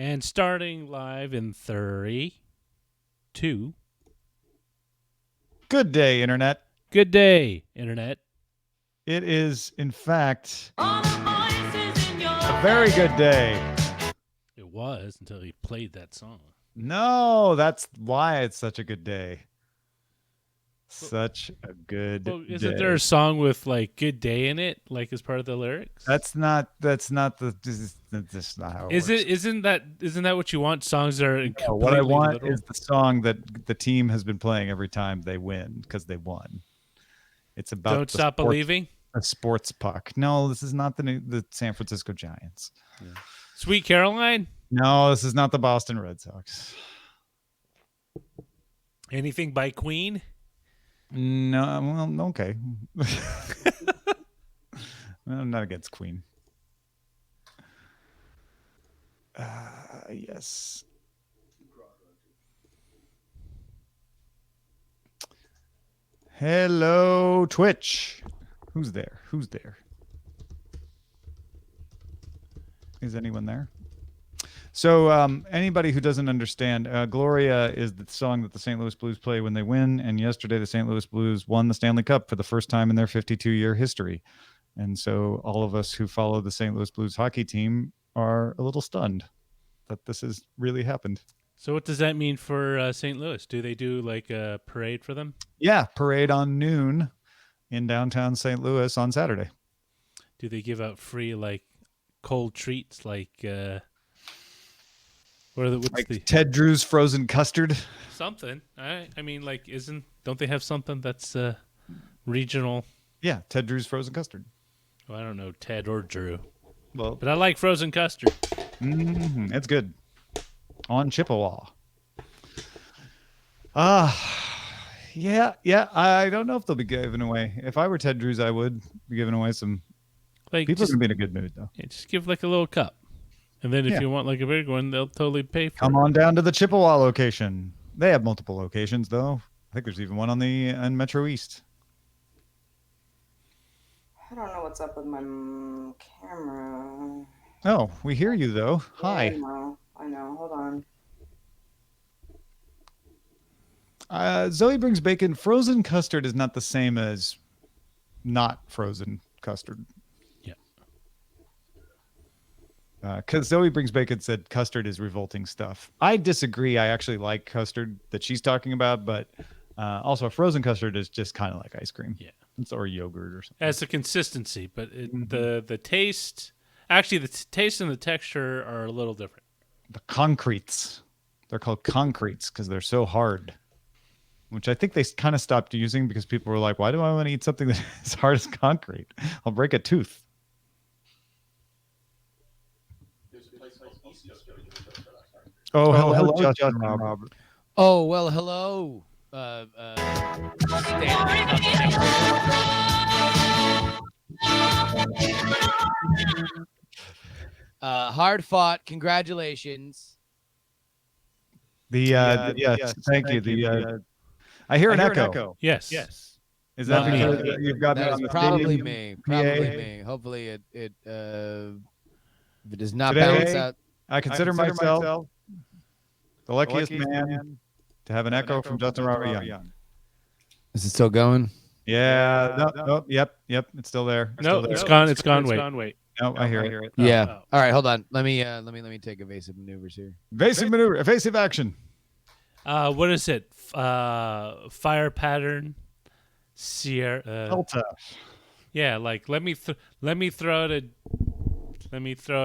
And starting live in 3, 2. Good day, Internet. Good day, Internet. It is, in fact, a very good day. It was until he played that song. No, that's why it's such a good day. Such a good day. Isn't there a song with like "good day" in it, like as part of the lyrics? That's not that's not how it works. Isn't that what you want? Songs that are No, what I want literal? is the song that the team has been playing every time they win because they won. It's about Don't Stop Believing. A sports puck. No, this is not the San Francisco Giants. Yeah. Sweet Caroline. No, this is not the Boston Red Sox. Anything by Queen? No, well, okay. I'm not against Queen. Yes. Hello, Twitch. Who's there? Is anyone there? So anybody who doesn't understand, Gloria is the song that the St. Louis Blues play when they win. And yesterday, the St. Louis Blues won the Stanley Cup for the first time in their 52-year history. And so all of us who follow the St. Louis Blues hockey team are a little stunned that this has really happened. So what does that mean for St. Louis? Do they do like a parade for them? Yeah, parade on noon in downtown St. Louis on Saturday. Do they give out free like cold treats like Ted Drew's frozen custard? Something. I mean, like, don't they have something that's regional? Yeah, Ted Drew's frozen custard. Well, I don't know Ted or Drew. Well, but I like frozen custard. It's good. On Chippewa. Yeah. I don't know if they'll be giving away. If I were Ted Drew's, I would be giving away some. Like, people are going to be in a good mood, though. Yeah, just give like a little cup. And then if you want like a big one, they'll totally pay for it. Come on down to the Chippewa location. They have multiple locations, though. I think there's even one on Metro East. I don't know what's up with my camera. Oh, we hear you, though. Hi. I know. Hold on. Zoe brings bacon. Frozen custard is not the same as not frozen custard. Because Zoe brings bacon said custard is revolting stuff. I disagree. I actually like custard that she's talking about, but also frozen custard is just kind of like ice cream. Yeah, or yogurt or something. As a consistency, but the taste, actually, the taste and the texture are a little different. The concretes, they're called concretes because they're so hard, which I think they kind of stopped using because people were like, "Why do I want to eat something that is hard as concrete? I'll break a tooth." Oh, hello, Justin Robert. Oh, well, hello. Hard fought. Congratulations. Yes, thank you. I hear an echo. Yes. Is that because you've got me on the probably me? Probably me. Hopefully it does not balance out. I consider myself the luckiest man to have an echo from Justin Robert Young. Is it still going? Yeah. No, yep. It's still there. It's gone. It's gone. Wait. No, I hear it. Yeah. All right. Hold on. Let me take evasive maneuvers here. Evasive action. What is it? Fire pattern. Sierra. Delta. Yeah. Like let me throw it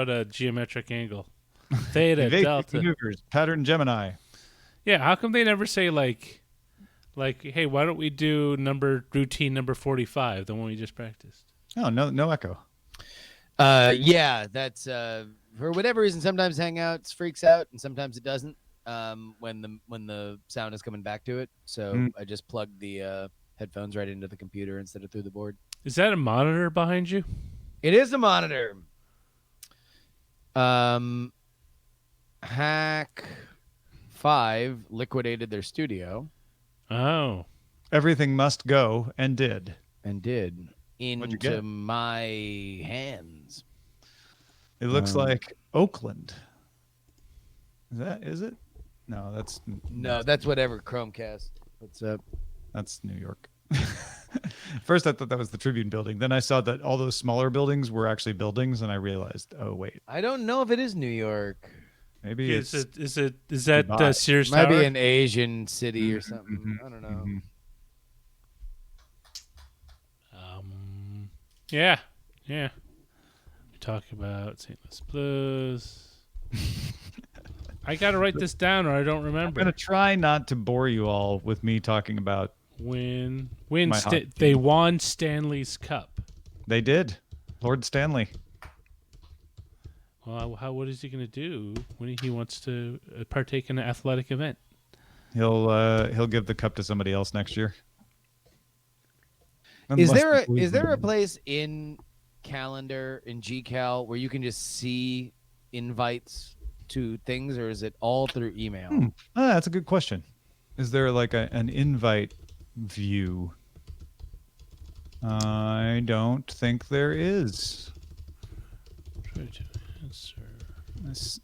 a geometric angle. Theta, delta. Maneuvers, pattern Gemini. Yeah, how come they never say like, hey, why don't we do routine number 45, the one we just practiced? Oh, no echo. Yeah, that's for whatever reason. Sometimes Hangouts freaks out, and sometimes it doesn't. When the sound is coming back to it, so I just plugged the headphones right into the computer instead of through the board. Is that a monitor behind you? It is a monitor. Hack 5 liquidated their studio. Oh. Everything must go and did. Into my hands. It looks like Oakland. Is it? No, No, that's whatever Chromecast. What's up? that's New York. First, I thought that was the Tribune building. Then I saw that all those smaller buildings were actually buildings, and I realized, oh wait, I don't know if it is New York. maybe Is it's that Dubai. Sears Might Tower? be an Asian city or something. Mhm, I don't know. mhm. Yeah. We talk about St. Louis Blues. I gotta write this down, or I don't I'm remember. gonna try not to bore you all with me talking about. My hockey They team. won Stanley's Cup. They did, Lord Stanley. Well, what is he gonna do when he wants to partake in an athletic event? He'll give the cup to somebody else next year. Is Unless there the Blues a win. place in calendar in GCal where you can just see invites to things, or is it all through email? That's a good question. Is there like an invite view? I don't think there is. Try to answer.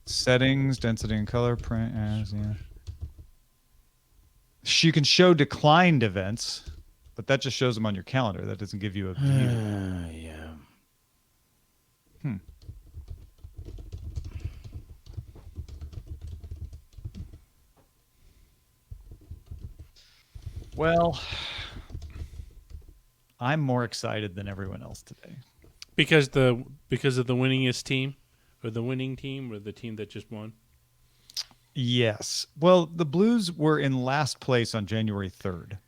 Settings, density and color, print as, yeah. You can show declined events, but that just shows them on your calendar. That doesn't give you a view. Yeah. Well, I'm more excited than everyone else today. Because of the winningest team, or the winning team, or the team that just won. Yes. Well, the Blues were in last place on January 3rd.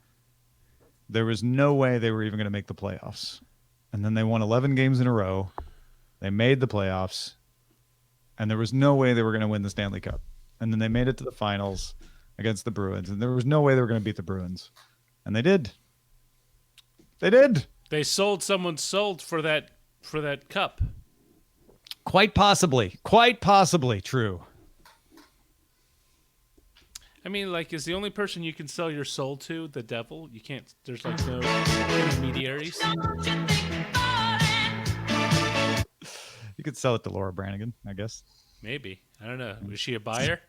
There was no way they were even going to make the playoffs. And then they won 11 games in a row. They made the playoffs. And there was no way they were going to win the Stanley Cup. And then they made it to the finals against the Bruins. And there was no way they were going to beat the Bruins. And they did. They did. They sold someone's soul for that cup. Quite possibly. Quite possibly true. I mean, like, is the only person you can sell your soul to the devil? You can't. There's like no intermediaries. You could sell it to Laura Branigan, I guess. Maybe, I don't know. Was she a buyer?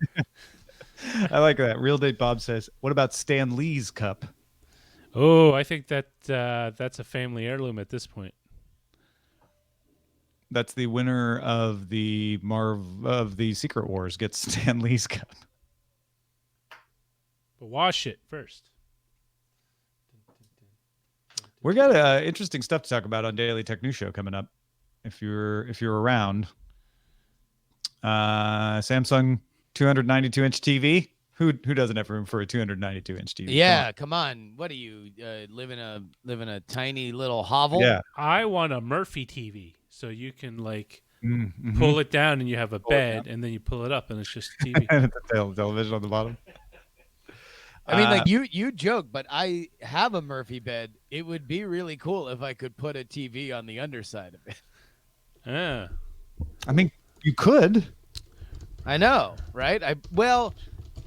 I like that. Real Date Bob says, what about Stan Lee's cup? Oh, I think that that's a family heirloom at this point. That's the winner of the Secret Wars gets Stan Lee's cup. But wash it first. We got interesting stuff to talk about on Daily Tech News Show coming up. If you're around, Samsung 292-inch TV. Who doesn't have room for a 292-inch TV? Yeah, come on. What do you live in a tiny little hovel? Yeah. I want a Murphy TV, so you can like Mm-hmm. pull it down and you have a Pull it bed, and then you pull it up and it's just TV. And the television on the bottom. I mean, like you joke, but I have a Murphy bed. It would be really cool if I could put a TV on the underside of it. Ah. I mean, you could. I know, right?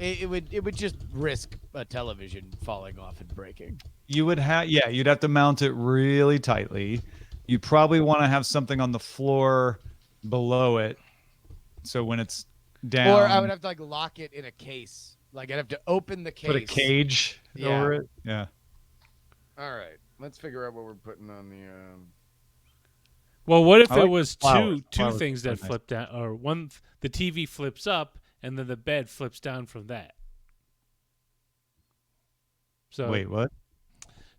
It would just risk a television falling off and breaking. You would have, yeah, you'd have to mount it really tightly. You'd probably want to have something on the floor below it, so when it's down, Or I would have to like lock it in a case. Like I'd have to open the case. put a cage Yeah. over it. Yeah. All right, let's figure out what we're putting on the. Well, what if I it like was the flowers. two Flowers things are that nice. flip down, or one? The TV flips up, and then the bed flips down from that. So Wait, what?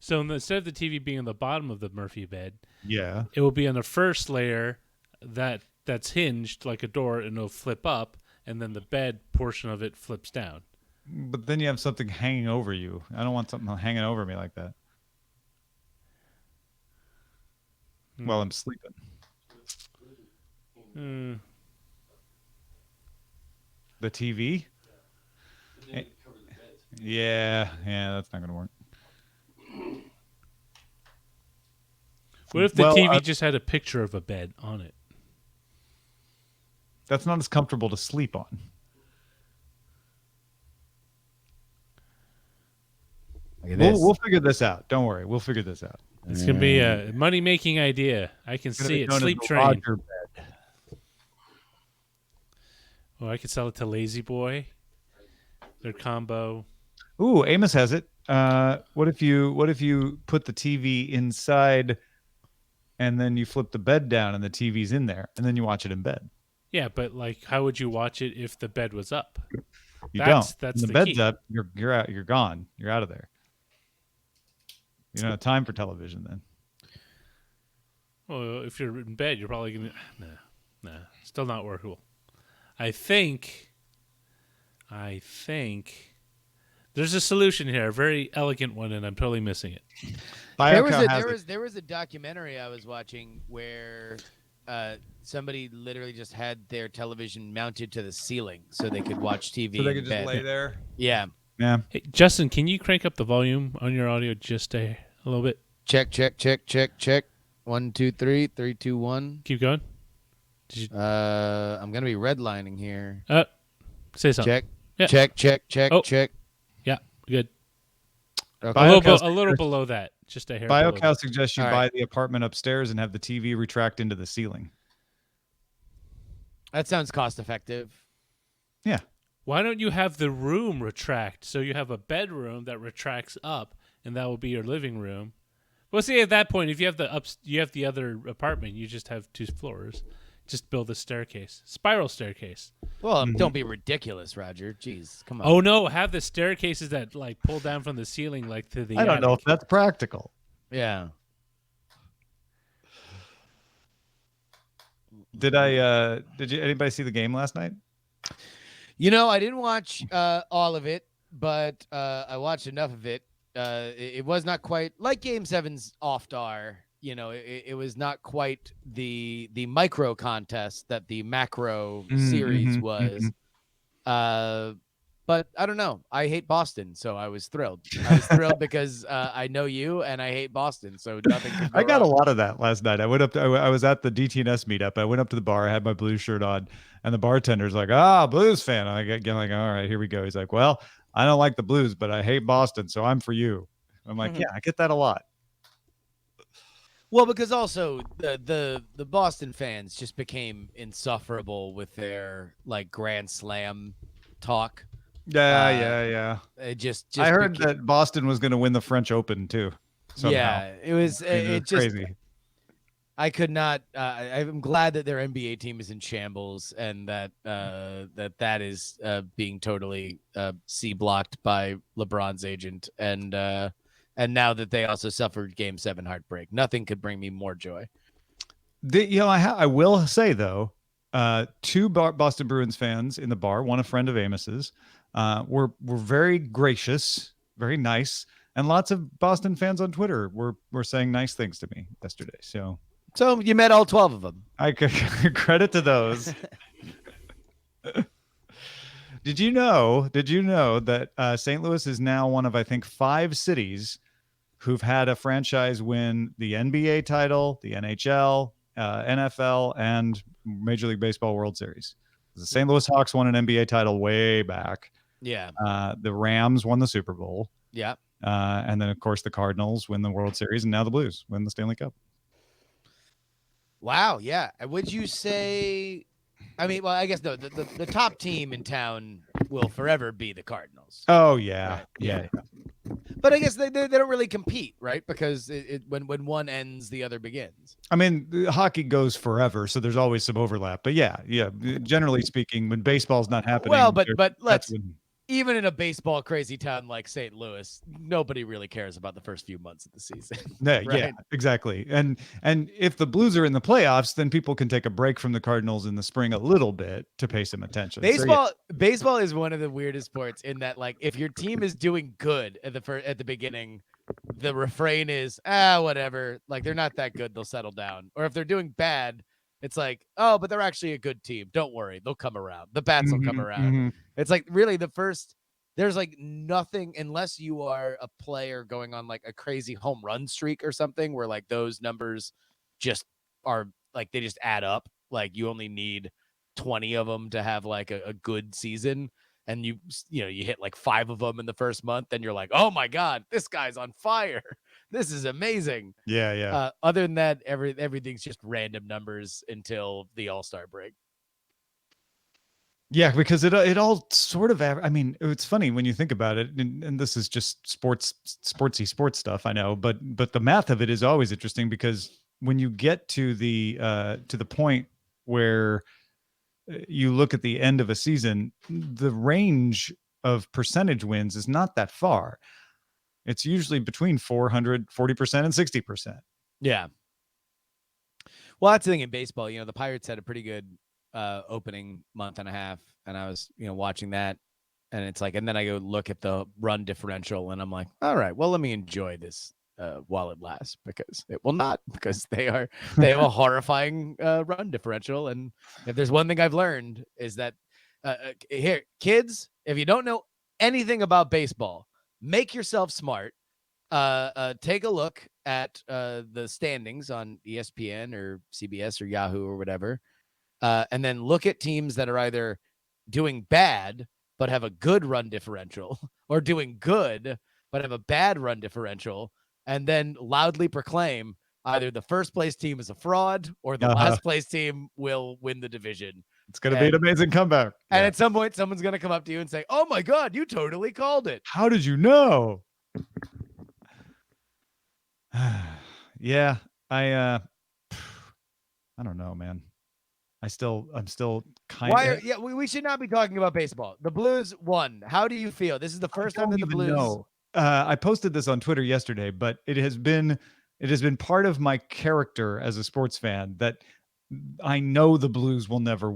So instead of the TV being on the bottom of the Murphy bed, Yeah. it will be on the first layer that's hinged like a door, and it'll flip up, and then the bed portion of it flips down. But then you have something hanging over you. I don't want something hanging over me like that while I'm sleeping. The TV? Yeah, that's not going to work. What if the Well, TV just had a picture of a bed on it? That's not as comfortable to sleep on. Look at this. We'll figure this out. Don't worry. We'll figure this out. It's gonna be a money-making idea. I can It's gonna see be it. known as Sleep the train. Roger bed. Oh, I could sell it to Lazy Boy. Their combo. Ooh, Amos has it. What if you put the TV inside and then you flip the bed down and the TV's in there and then you watch it in bed? Yeah, but like, how would you watch it if the bed was up? You That's don't. When the the bed's key. up, you're out. You're gone. You're out of there. You don't have time for television then. Well, if you're in bed, you're probably gonna. Nah, still not workable. I think there's a solution here, a very elegant one, and I'm totally missing it. There was a documentary I was watching where somebody literally just had their television mounted to the ceiling so they could watch TV. So they in could just bed. lay there. Yeah. Yeah. Hey, Justin, can you crank up the volume on your audio just a little bit? Check. 1, 2, 3, 3, 2, 1. Keep going. I'm gonna be redlining here. Say something. Check. Yeah. Check. Oh. Check. Yeah, good. Okay. A little below that. Just a hair. below BioCal that. suggests you All buy right. the apartment upstairs and have the TV retract into the ceiling. That sounds cost effective. Yeah. Why don't you have the room retract so you have a bedroom that retracts up, and that will be your living room? Well, see, at that point, if you have the other apartment, you just have 2 floors. Just build a staircase, spiral staircase. Well, don't be ridiculous, Roger. Jeez, come on. Oh no, have the staircases that like pull down from the ceiling, like to the. I don't know if attic. that's practical. Yeah. Did anybody see the game last night? You know, I didn't watch all of it, but I watched enough of it. It was not quite like Game 7's off-dar. You know, it was not quite the micro contest that the macro series was. But I don't know. I hate Boston, so I was thrilled. I was thrilled because I know you and I hate Boston, so nothing could go I got a wrong. lot of that last night. I went up. I was at the DTNS meetup. I went up to the bar. I had my Blues shirt on, and the bartender's like, Blues fan." I get like, "All right, here we go." He's like, "Well, I don't like the Blues, but I hate Boston, so I'm for you." I'm like, "Yeah, I get that a lot." Well, because also the Boston fans just became insufferable with their like Grand Slam talk. Yeah. It just I heard that Boston was going to win the French Open too. Somehow. Yeah, it was. It just crazy. I could not. I'm glad that their NBA team is in shambles and that that is being totally C blocked by LeBron's agent, and now that they also suffered Game 7 heartbreak. Nothing could bring me more joy. I will say though, 2 Boston Bruins fans in the bar, one a friend of Amos's, were very gracious, very nice, and lots of Boston fans on Twitter were saying nice things to me yesterday. So you met all 12 of them. I credit to those. Did you know that St. Louis is now one of, I think, 5 cities who've had a franchise win the NBA title, the NHL, NFL, and Major League Baseball World Series? The St. Louis Hawks won an NBA title way back. Yeah. The Rams won the Super Bowl. Yeah. And then, of course, the Cardinals win the World Series, and now the Blues win the Stanley Cup. Wow. Yeah. Would you say? I mean, well, I guess no. The top team in town will forever be the Cardinals. Oh yeah, Right. yeah. But I guess they don't really compete, right? Because when one ends, the other begins. I mean, hockey goes forever, so there's always some overlap. But yeah. Generally speaking, when baseball's not happening, Well, but that's let's when- even in a baseball crazy town like St. Louis, nobody really cares about the first few months of the season. Yeah, Right. yeah, exactly. And if the Blues are in the playoffs, then people can take a break from the Cardinals in the spring a little bit to pay some attention. So, yeah. Baseball is one of the weirdest sports in that, like, if your team is doing good at the beginning, the refrain is whatever. Like, they're not that good, they'll settle down. Or if they're doing bad, it's like, oh, but they're actually a good team. Don't worry, they'll come around. The bats will come around. Mhm. It's like really there's like nothing unless you are a player going on like a crazy home run streak or something where like those numbers just are like they just add up. Like you only need 20 of them to have like a good season. And you hit like 5 of them in the first month, then you're like, oh my God, this guy's on fire. This is amazing. Yeah. Other than that, everything's just random numbers until the All-Star break. Yeah, because it all sort of. I mean, it's funny when you think about it, and this is just sportsy sports stuff. I know, but the math of it is always interesting because when you get to the point where you look at the end of a season, the range of percentage wins is not that far. It's usually between 40% and 60%. Yeah. Well, that's the thing in baseball. The Pirates had a pretty good opening month and a half, and I was watching that, and it's like, and then I go look at the run differential, and I'm like, all right, well, let me enjoy this while it lasts, because it will not, because they have a horrifying run differential. And if there's one thing I've learned is that here, kids, if you don't know anything about baseball, make yourself smart. Take a look at the standings on ESPN or CBS or Yahoo or whatever, and then look at teams that are either doing bad but have a good run differential, or doing good but have a bad run differential, and then loudly proclaim either the first place team is a fraud or the last place team will win the division. It's going to be an amazing comeback. And at some point, someone's going to come up to you and say, "Oh my God, you totally called it. How did you know?" Yeah, I don't know, man. I'm still kind of. Yeah, we should not be talking about baseball. The Blues won. How do you feel? This is the first time that the Blues. No, I posted this on Twitter yesterday, but it has been part of my character as a sports fan that I know the Blues will never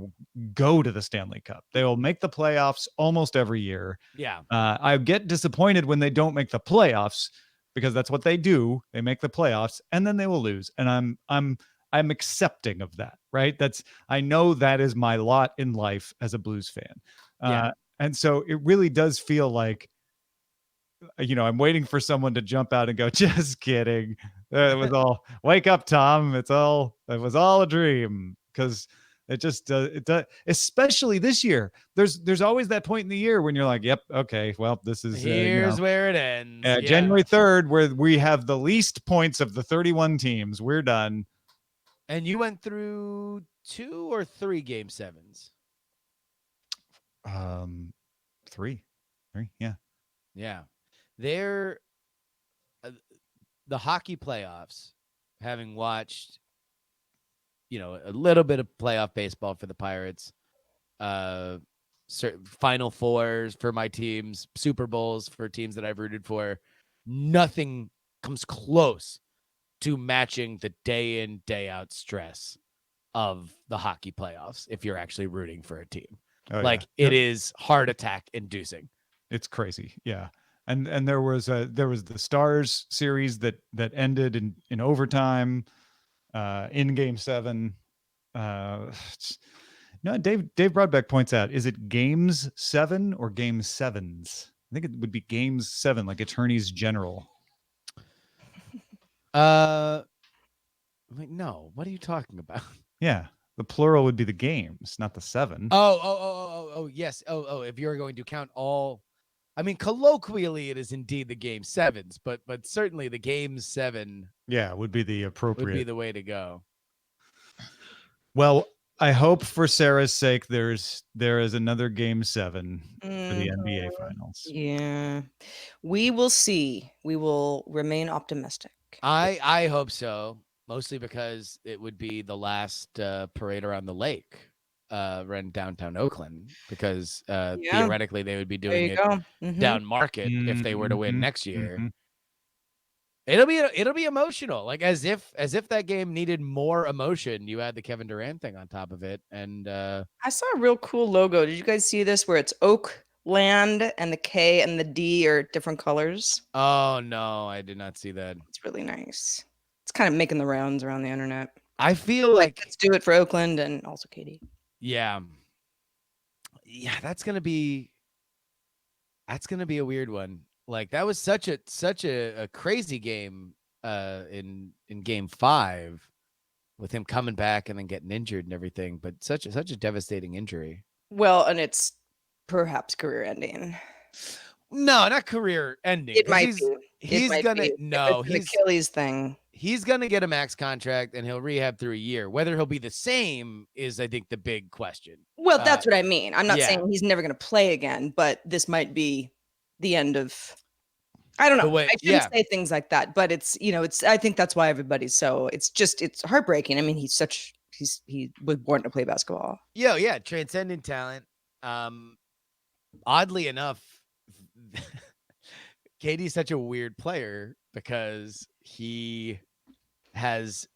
go to the Stanley Cup. They will make the playoffs almost every year. Yeah. I get disappointed when they don't make the playoffs, because that's what they do. They make the playoffs and then they will lose. And I'm accepting of that, right? I know that is my lot in life as a Blues fan. Yeah. And so it really does feel like, I'm waiting for someone to jump out and go, just kidding. It was all, wake up, Tom. It was all a dream. Because it just it does, especially this year. There's always that point in the year when you're like, yep, okay, well, this is here's where it ends. January 3rd, where we have the least points of the 31 teams. We're done. And you went through 2 or 3 game 7s. 3, yeah. Yeah. They're the hockey playoffs, having watched a little bit of playoff baseball for the Pirates, Final Fours for my teams, Super Bowls for teams that I've rooted for. Nothing comes close to matching the day in, day out stress of the hockey playoffs if you're actually rooting for a team. It is heart attack inducing. It's crazy. Yeah. And there was the Stars series that ended in overtime, in Game 7. No, Dave Broadbeck points out, is it Games 7 or Game 7s? I think it would be Games 7, like Attorneys General. No, what are you talking about? Yeah, the plural would be the games, not the 7. Oh, yes. If you're going to count all, I mean, colloquially, it is indeed the Game 7s, but certainly the Game 7, would be the appropriate, would be the way to go. Well, I hope for Sarah's sake there is another Game 7 for the NBA Finals. Yeah, we will see. We will remain optimistic. I hope so, mostly because it would be the last parade around the lake in downtown Oakland, because theoretically they would be doing it down Market if they were to win next year. It'll be emotional, like as if that game needed more emotion. You add the Kevin Durant thing on top of it, and I saw a real cool logo. Did you guys see this, where it's Oakland and the K and the D are different colors? Oh no, I did not see that. It's really nice. It's kind of making the rounds around the internet. I feel like let's do it for Oakland and also Katie. Yeah, that's gonna be a weird one. Like, that was such a crazy game in Game 5, with him coming back and then getting injured and everything, but such a devastating injury. Well, and it's perhaps career ending. No, not career ending. It might be. He's He's an Achilles thing. he's going to get a max contract and he'll rehab through a year. Whether he'll be the same is, I think, the big question. Well, that's what I mean. I'm not yeah. saying he's never going to play again, but this might be the end of. I don't know. I shouldn't say things like that, but it's, I think that's why everybody's so. It's heartbreaking. I mean, he was born to play basketball. Yeah, transcendent talent. Oddly enough, KD's such a weird player because he has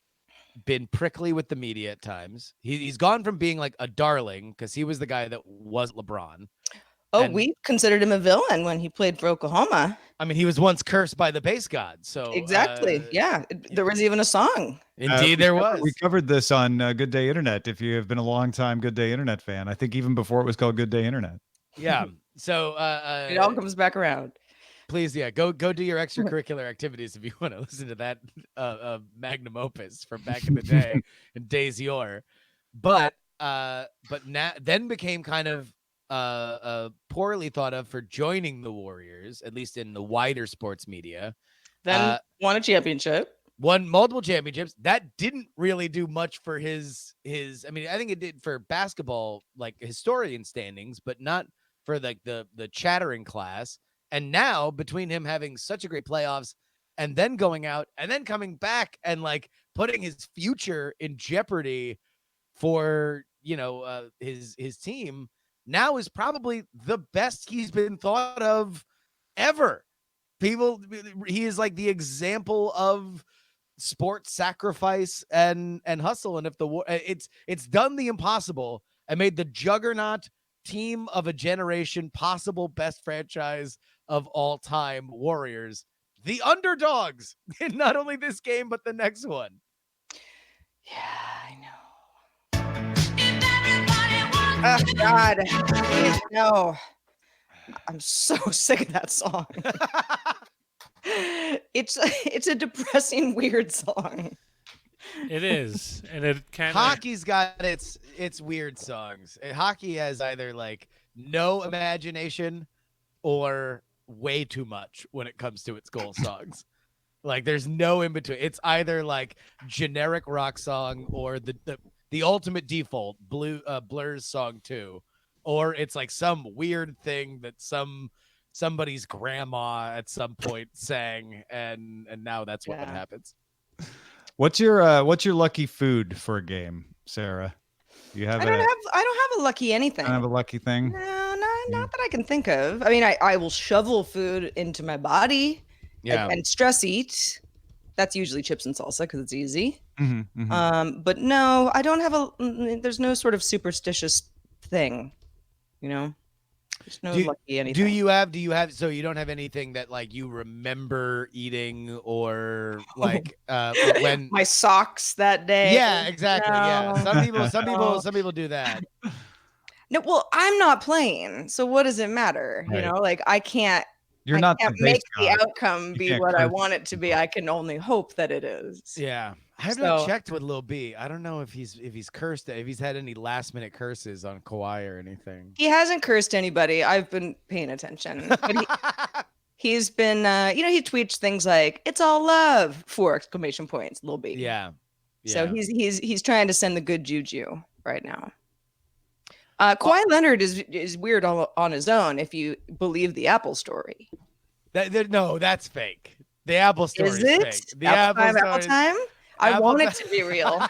been prickly with the media at times. He's gone from being like a darling because he was the guy that was LeBron. Oh, we considered him a villain when he played for Oklahoma. I mean, he was once cursed by the base god. So exactly, yeah. There was even a song. Indeed, there was. We covered this on Good Day Internet. If you have been a long time Good Day Internet fan, I think even before it was called Good Day Internet. Yeah. So it all comes back around. Please, go do your extracurricular activities if you want to listen to that magnum opus from back in the day and days yore. But now then became kind of poorly thought of for joining the Warriors, at least in the wider sports media. Then won a championship. Won multiple championships. That didn't really do much for his. I mean, I think it did for basketball, like historian standings, but not for like the chattering class. And now between him having such a great playoffs and then going out and then coming back and like putting his future in jeopardy for, his team, now is probably the best he's been thought of ever. He is like the example of sports sacrifice and hustle. And if it's done the impossible and made the juggernaut team of a generation possible best franchise of all time Warriors, the underdogs in not only this game, but the next one. Yeah, I know. Oh God, no. I'm so sick of that song. It's a depressing, weird song. It is, and it kind of hockey's got its weird songs. Hockey has either like no imagination or way too much when it comes to its goal songs. Like there's no in between. It's either like generic rock song or the ultimate default Blur's song 2, or it's like some weird thing that somebody's grandma at some point sang, and now that's what happens. What's your lucky food for a game, Sarah? You have I don't have a lucky anything. I don't have a lucky thing. No, not that I can think of. I mean, I will shovel food into my body, and stress eat. That's usually chips and salsa because it's easy. Mm-hmm, mm-hmm. But no, I don't have there's no sort of superstitious thing, There's no lucky anything. Do you have so you don't have anything that like you remember eating or like when my socks that day? Yeah, exactly. No. Yeah. Some people do that. No, well, I'm not playing. So what does it matter? Right. Like I can't make the outcome be what I want it to be. I can only hope that it is. Yeah. I have not checked with Lil B. I don't know if he's cursed, if he's had any last minute curses on Kawhi or anything. He hasn't cursed anybody. I've been paying attention. But he's been he tweets things like "It's all love!" 4 exclamation points, Lil B. Yeah. So he's trying to send the good juju right now. Kawhi Leonard is weird on his own if you believe the Apple story. No, that's fake. The Apple story is fake. The Apple time? I want it to be real.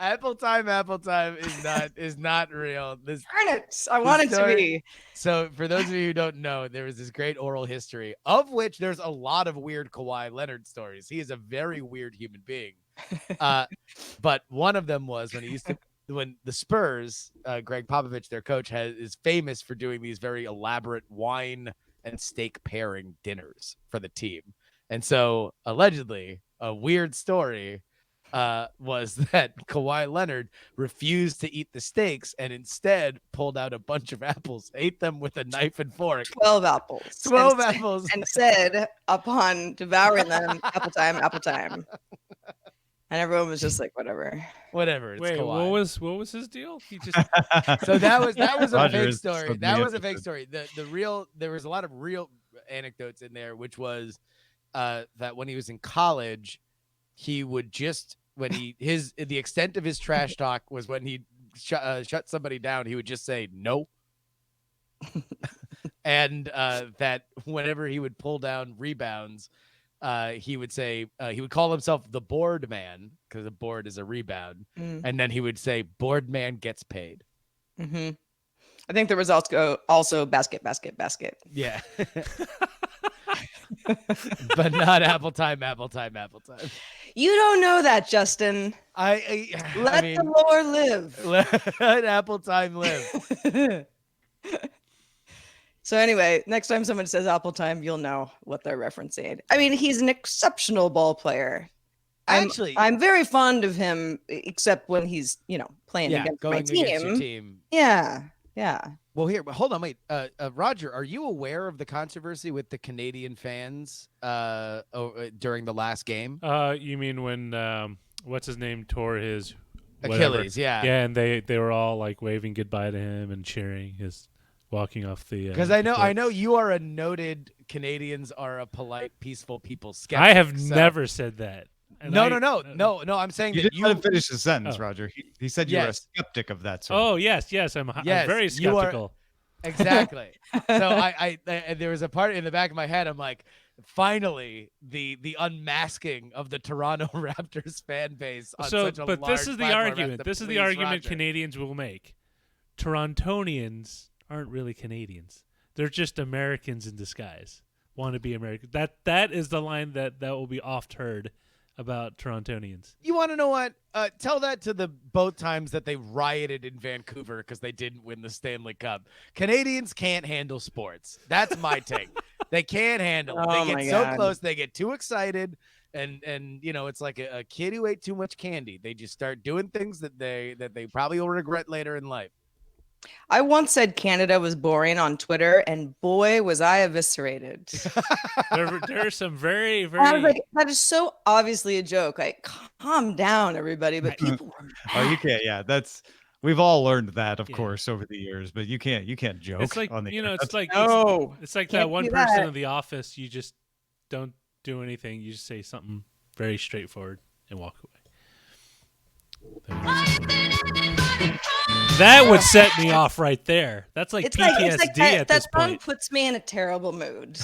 Apple time is not real. Darn it. I want it to be. So for those of you who don't know, there was this great oral history of which there's a lot of weird Kawhi Leonard stories. He is a very weird human being. But one of them was when the Spurs, Greg Popovich, their coach, is famous for doing these very elaborate wine and steak pairing dinners for the team. And so allegedly a weird story was that Kawhi Leonard refused to eat the steaks and instead pulled out a bunch of apples, ate them with a knife and fork. 12 apples. Apples. And said upon devouring them, apple time. And everyone was just like, whatever. It's Wait, Kawhi. what was his deal? He just So that was a fake story. Rogers, That was a fake story. There was a lot of real anecdotes in there, which was that when he was in college, he would just the extent of his trash talk was when he shut somebody down, he would just say no. And that whenever he would pull down rebounds, he would say he would call himself the board man because a board is a rebound, and then he would say board man gets paid. Mm-hmm. I think the results go also basket. Yeah. But not apple time. You don't know that, Justin. Let the lore live. Let apple time live. So anyway, next time someone says apple time, you'll know what they're referencing. I mean, he's an exceptional ball player. I'm very fond of him, except when he's, playing against my team. Against your team. Yeah. Well, hold on, wait. Roger, are you aware of the controversy with the Canadian fans during the last game? You mean when what's his name tore his Achilles? Yeah, and they were all like waving goodbye to him and cheering his walking off the. Because I know you are a noted Canadians are a polite, peaceful people skeptic. I have never said that. No. I'm saying you that didn't let him finish his sentence, Roger. He said you were a skeptic of that sort. Oh yes, I'm very skeptical. Exactly. So I there was a part in the back of my head. I'm like, finally, the unmasking of the Toronto Raptors fan base. On such a but large this is the platform argument. This is the argument Canadians will make. Torontonians aren't really Canadians. They're just Americans in disguise. Want to be American. That is the line that will be oft heard about Torontonians. You want to know what? Tell that to the both times that they rioted in Vancouver because they didn't win the Stanley Cup. Canadians can't handle sports. That's my take. They can't handle it. They get so close. They get too excited. And it's like a kid who ate too much candy. They just start doing things that they probably will regret later in life. I once said Canada was boring on Twitter, and boy, was I eviscerated. there are some very, very. I was like, that is so obviously a joke. Like, calm down, everybody. But people were mad. Oh, you can't. Yeah, we've all learned that, of course, over the years. But you can't joke. It's like on the it's like it's like Can't that one do person that. in the office. You just don't do anything. You just say something very straightforward and walk away. That would set me off right there. That's like PTSD at this that song point. puts me in a terrible mood.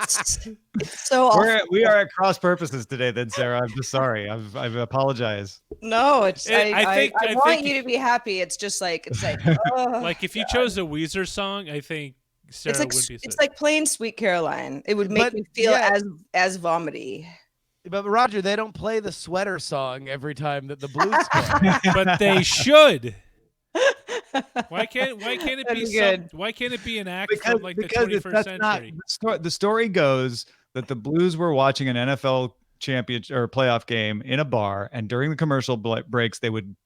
it's so awful. We are at cross purposes today, then, Sarah. I'm just sorry. I apologize. No, it's. I want think you to be happy. It's just like like if you chose a Weezer song, I think Sarah would be. It's like playing Sweet Caroline. It would make me feel as vomity. But Roger, they don't play the sweater song every time that the Blues score. But they should. Why can't it be why can't it be an act from like the 21st century? The story goes that the Blues were watching an NFL championship or playoff game in a bar, and during the commercial breaks they would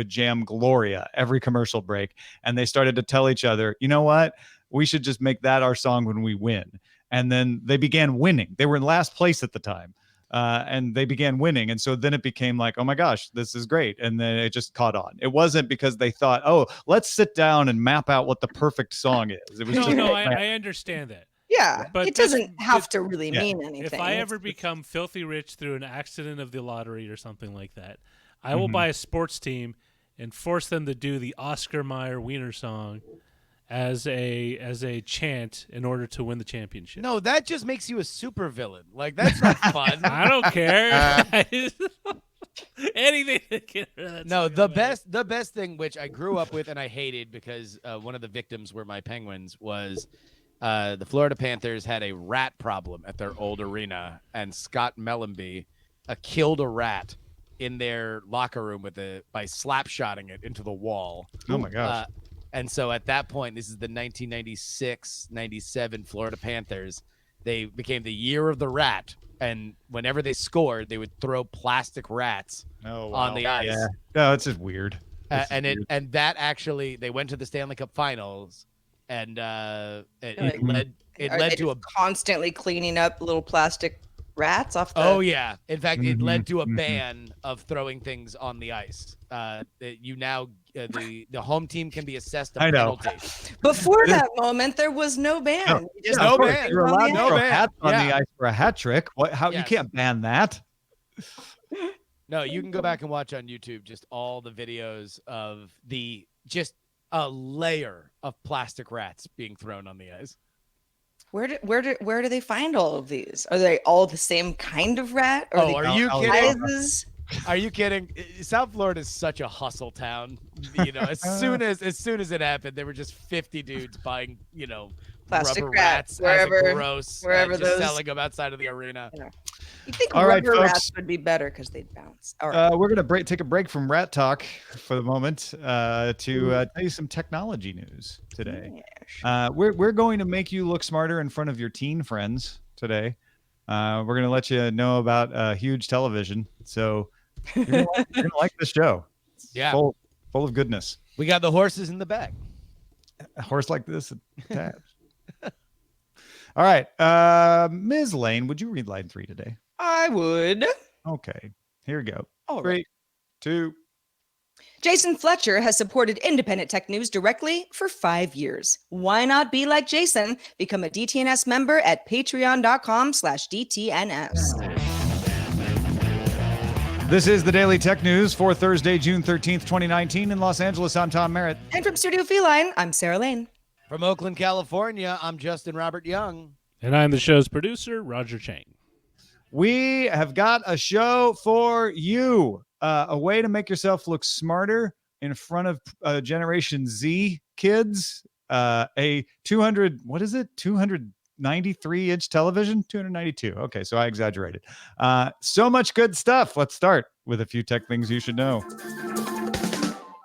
jam Gloria every commercial break, and they started to tell each other, you know what, we should just make that our song when we win. And then they began winning. They were in last place at the time. And they began winning. And so then it became like, oh my gosh, this is great. And then it just caught on. It wasn't because they thought, oh, let's sit down and map out what the perfect song is. It was I understand that. Yeah, but it doesn't have to really mean anything. If I ever become filthy rich through an accident of the lottery or something like that, I will buy a sports team and force them to do the Oscar Mayer Wiener song as a chant in order to win the championship. No, that just makes you a supervillain. Like, that's not fun. I don't care. Anything that can. No, the best thing, which I grew up with and I hated because one of the victims were my Penguins, was the Florida Panthers had a rat problem at their old arena, and Scott Mellenby killed a rat in their locker room by slap-shotting it into the wall. Oh my gosh. And so at that point, this is the 1996-97 Florida Panthers. They became the year of the rat. And whenever they scored, they would throw plastic rats on the ice. Yeah. No, it's just weird. And that actually, they went to the Stanley Cup Finals, and it led to a constantly cleaning up little plastic rats off the. Oh yeah, in fact, it led to a ban of throwing things on the ice. The home team can be assessed a penalty. Before that moment, there was no ban. No ban. You're allowed to throw hats on the ice for a hat trick. You can't ban that. No, you can go back and watch on YouTube just all the videos of just a layer of plastic rats being thrown on the ice. Where do they find all of these? Are they all the same kind of rat? Or Are you kidding? Sizes? Are you kidding? South Florida is such a hustle town. You know, as soon as it happened, there were just 50 dudes buying, Plastic rubber rats wherever just those selling them outside of the arena. Yeah. You think All right, rubber folks. rats would be better because they'd bounce. All right. We're gonna take a break from rat talk for the moment to tell you some technology news today. Yeah, sure. We're going to make you look smarter in front of your teen friends today. We're gonna let you know about huge television. So you're gonna like this show. It's full of goodness. We got the horses in the back. A horse like this attached. All right, Ms. Lane, would you read line 3 today? I would. Okay, here we go. All 3, right. 2. Jason Fletcher has supported independent tech news directly for 5 years. Why not be like Jason? Become a DTNS member at patreon.com/DTNS. This is the Daily Tech News for Thursday, June 13th, 2019 in Los Angeles. I'm Tom Merritt. And from Studio Feline, I'm Sarah Lane. From Oakland, California, I'm Justin Robert Young. And I'm the show's producer, Roger Chang. We have got a show for you. A way to make yourself look smarter in front of Generation Z kids. A 293-inch television? 292. Okay, so I exaggerated. So much good stuff. Let's start with a few tech things you should know.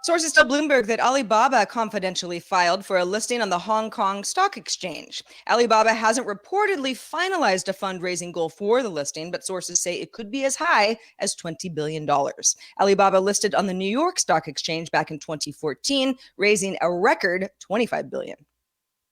Sources tell Bloomberg that Alibaba confidentially filed for a listing on the Hong Kong Stock Exchange. Alibaba hasn't reportedly finalized a fundraising goal for the listing, but sources say it could be as high as $20 billion. Alibaba listed on the New York Stock Exchange back in 2014, raising a record $25 billion.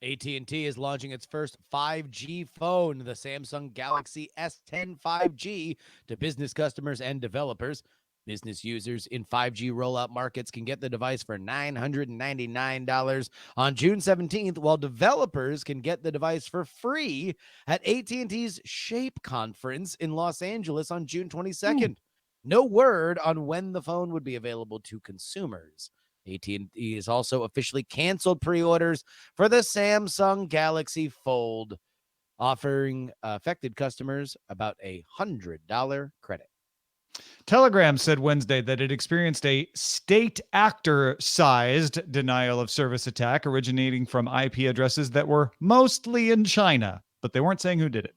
AT&T is launching its first 5G phone, the Samsung Galaxy S10 5G, to business customers and developers. Business users in 5G rollout markets can get the device for $999 on June 17th, while developers can get the device for free at AT&T's Shape Conference in Los Angeles on June 22nd. No word on when the phone would be available to consumers. AT&T has also officially canceled pre-orders for the Samsung Galaxy Fold, offering affected customers about a $100 credit. Telegram said Wednesday that it experienced a state actor-sized denial of service attack originating from IP addresses that were mostly in China, but they weren't saying who did it.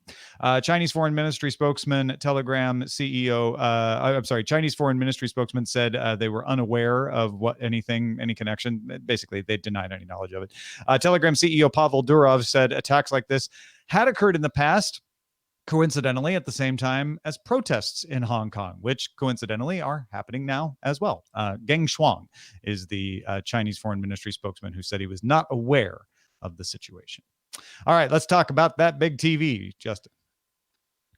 Chinese Foreign Ministry spokesman, Telegram CEO, Chinese Foreign Ministry spokesman said they were unaware of any connection. Basically, they denied any knowledge of it. Telegram CEO Pavel Durov said attacks like this had occurred in the past, coincidentally at the same time as protests in Hong Kong, which coincidentally are happening now as well. Geng Shuang is the Chinese Foreign Ministry spokesman who said he was not aware of the situation. All right, let's talk about that big TV, Justin.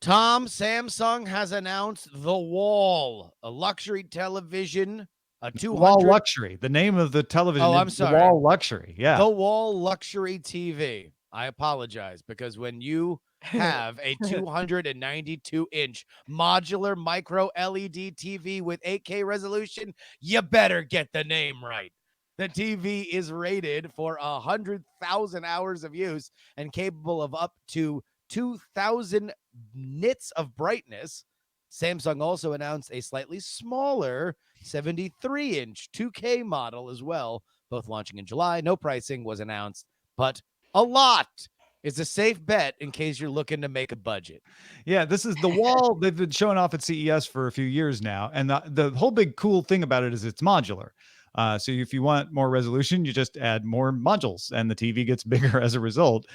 Tom, Samsung has announced the Wall, a luxury television, a 200 Wall Luxury. The name of the television I'm is sorry. The Wall Luxury. Yeah. The Wall Luxury TV. I apologize, because when you have a 292-inch modular micro LED TV with 8K resolution, you better get the name right. The TV is rated for 100,000 hours of use and capable of up to 2,000 nits of brightness. Samsung also announced a slightly smaller 73-inch 2K model as well, both launching in July. No pricing was announced, but a lot is a safe bet in case you're looking to make a budget. Yeah, this is the Wall. They've been showing off at CES for a few years now. And the whole big cool thing about it is it's modular. So if you want more resolution, you just add more modules and the TV gets bigger as a result.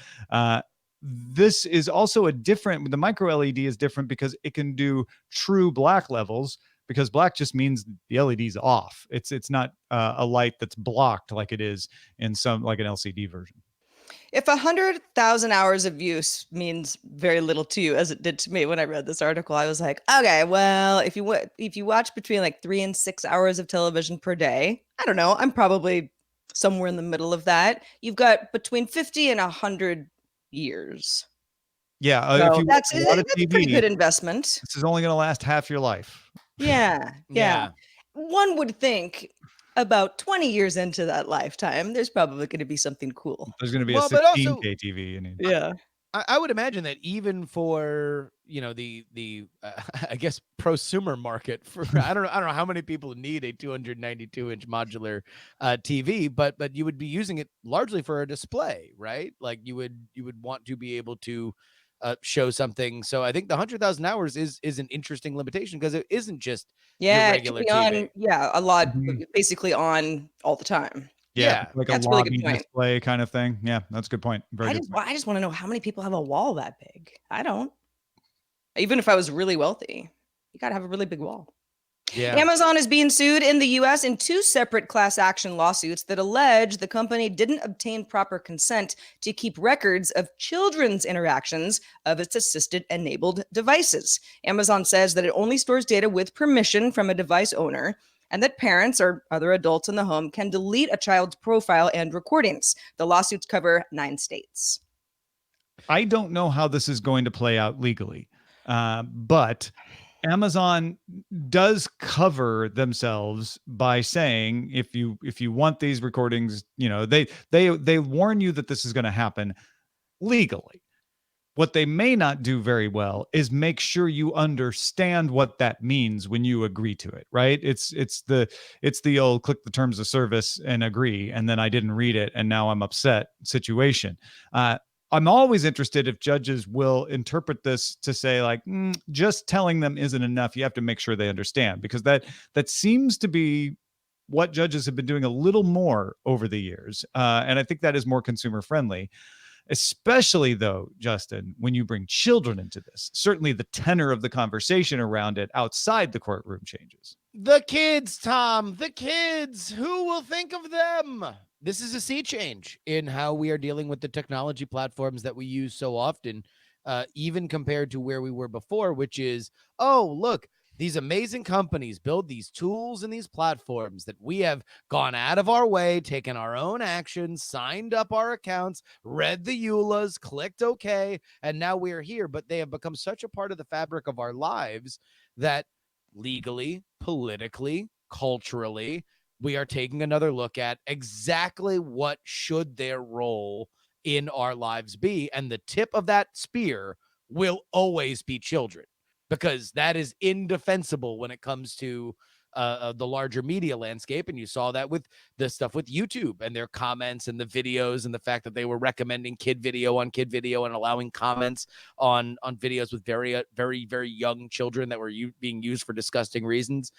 This is also the micro LED is different because it can do true black levels, because black just means the LED's off. It's not a light that's blocked like it is in like an LCD version. If 100,000 hours of use means very little to you, as it did to me when I read this article, I was like, okay, well, if you watch between like 3 and 6 hours of television per day, I don't know, I'm probably somewhere in the middle of that. You've got between 50 and 100 years. Yeah, So if you that's want a lot of a pretty TV, good investment. this is only going to last half your life. Yeah. Yeah. One would think about 20 years into that lifetime, there's probably going to be something cool. There's going to be Well, a but also- 16K TV you need. Yeah. I would imagine that even for the I guess prosumer market for I don't know how many people need a 292-inch modular TV, but you would be using it largely for a display, right? Like you would want to be able to show something. So I think the 100,000 hours is an interesting limitation because it isn't just your regular it can be TV. on, a lot, Mhm. basically on all the time. Yeah. Like a That's a really good lobby point. display kind of thing. Yeah, that's a good point. Very I good just, point. I just want to know how many people have a wall that big. I don't. Even if I was really wealthy, you got to have a really big wall. Yeah. Amazon is being sued in the US in 2 separate class action lawsuits that allege the company didn't obtain proper consent to keep records of children's interactions of its assisted enabled devices. Amazon says that it only stores data with permission from a device owner, and that parents or other adults in the home can delete a child's profile and recordings. The lawsuits cover 9 states. I don't know how this is going to play out legally, but Amazon does cover themselves by saying if you want these recordings, they warn you that this is going to happen legally. What they may not do very well is make sure you understand what that means when you agree to it, right? It's the old click the terms of service and agree, and then I didn't read it and now I'm upset situation. I'm always interested if judges will interpret this to say like, just telling them isn't enough. You have to make sure they understand, because that seems to be what judges have been doing a little more over the years. And I think that is more consumer friendly. Especially though, Justin, when you bring children into this, certainly the tenor of the conversation around it outside the courtroom changes. The kids, Tom, the kids, who will think of them? This is a sea change in how we are dealing with the technology platforms that we use so often, even compared to where we were before, which is, oh, look, these amazing companies build these tools and these platforms that we have gone out of our way, taken our own actions, signed up our accounts, read the EULAs, clicked OK, and now we're here. But they have become such a part of the fabric of our lives that legally, politically, culturally, we are taking another look at exactly what should their role in our lives be. And the tip of that spear will always be children, because that is indefensible when it comes to the larger media landscape. And you saw that with the stuff with YouTube and their comments and the videos and the fact that they were recommending kid video on kid video and allowing comments on videos with very, very, very young children that were being used for disgusting reasons.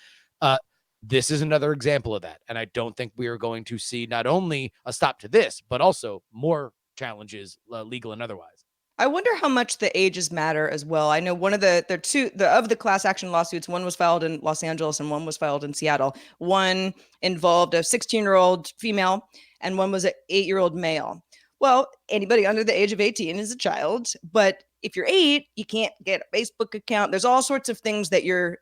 This is another example of that. And I don't think we are going to see not only a stop to this, but also more challenges, legal and otherwise. I wonder how much the ages matter as well. I know one of the class action lawsuits, one was filed in Los Angeles and one was filed in Seattle. One involved a 16-year-old female and one was an 8-year-old male. Well, anybody under the age of 18 is a child, but if you're 8, you can't get a Facebook account. There's all sorts of things that you're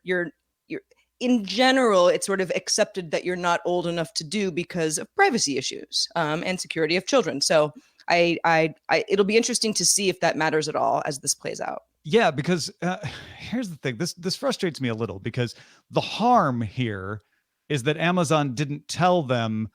in general, it's sort of accepted that you're not old enough to do because of privacy issues and security of children. So it'll be interesting to see if that matters at all as this plays out. Yeah, because here's the thing. This frustrates me a little, because the harm here is that Amazon didn't tell them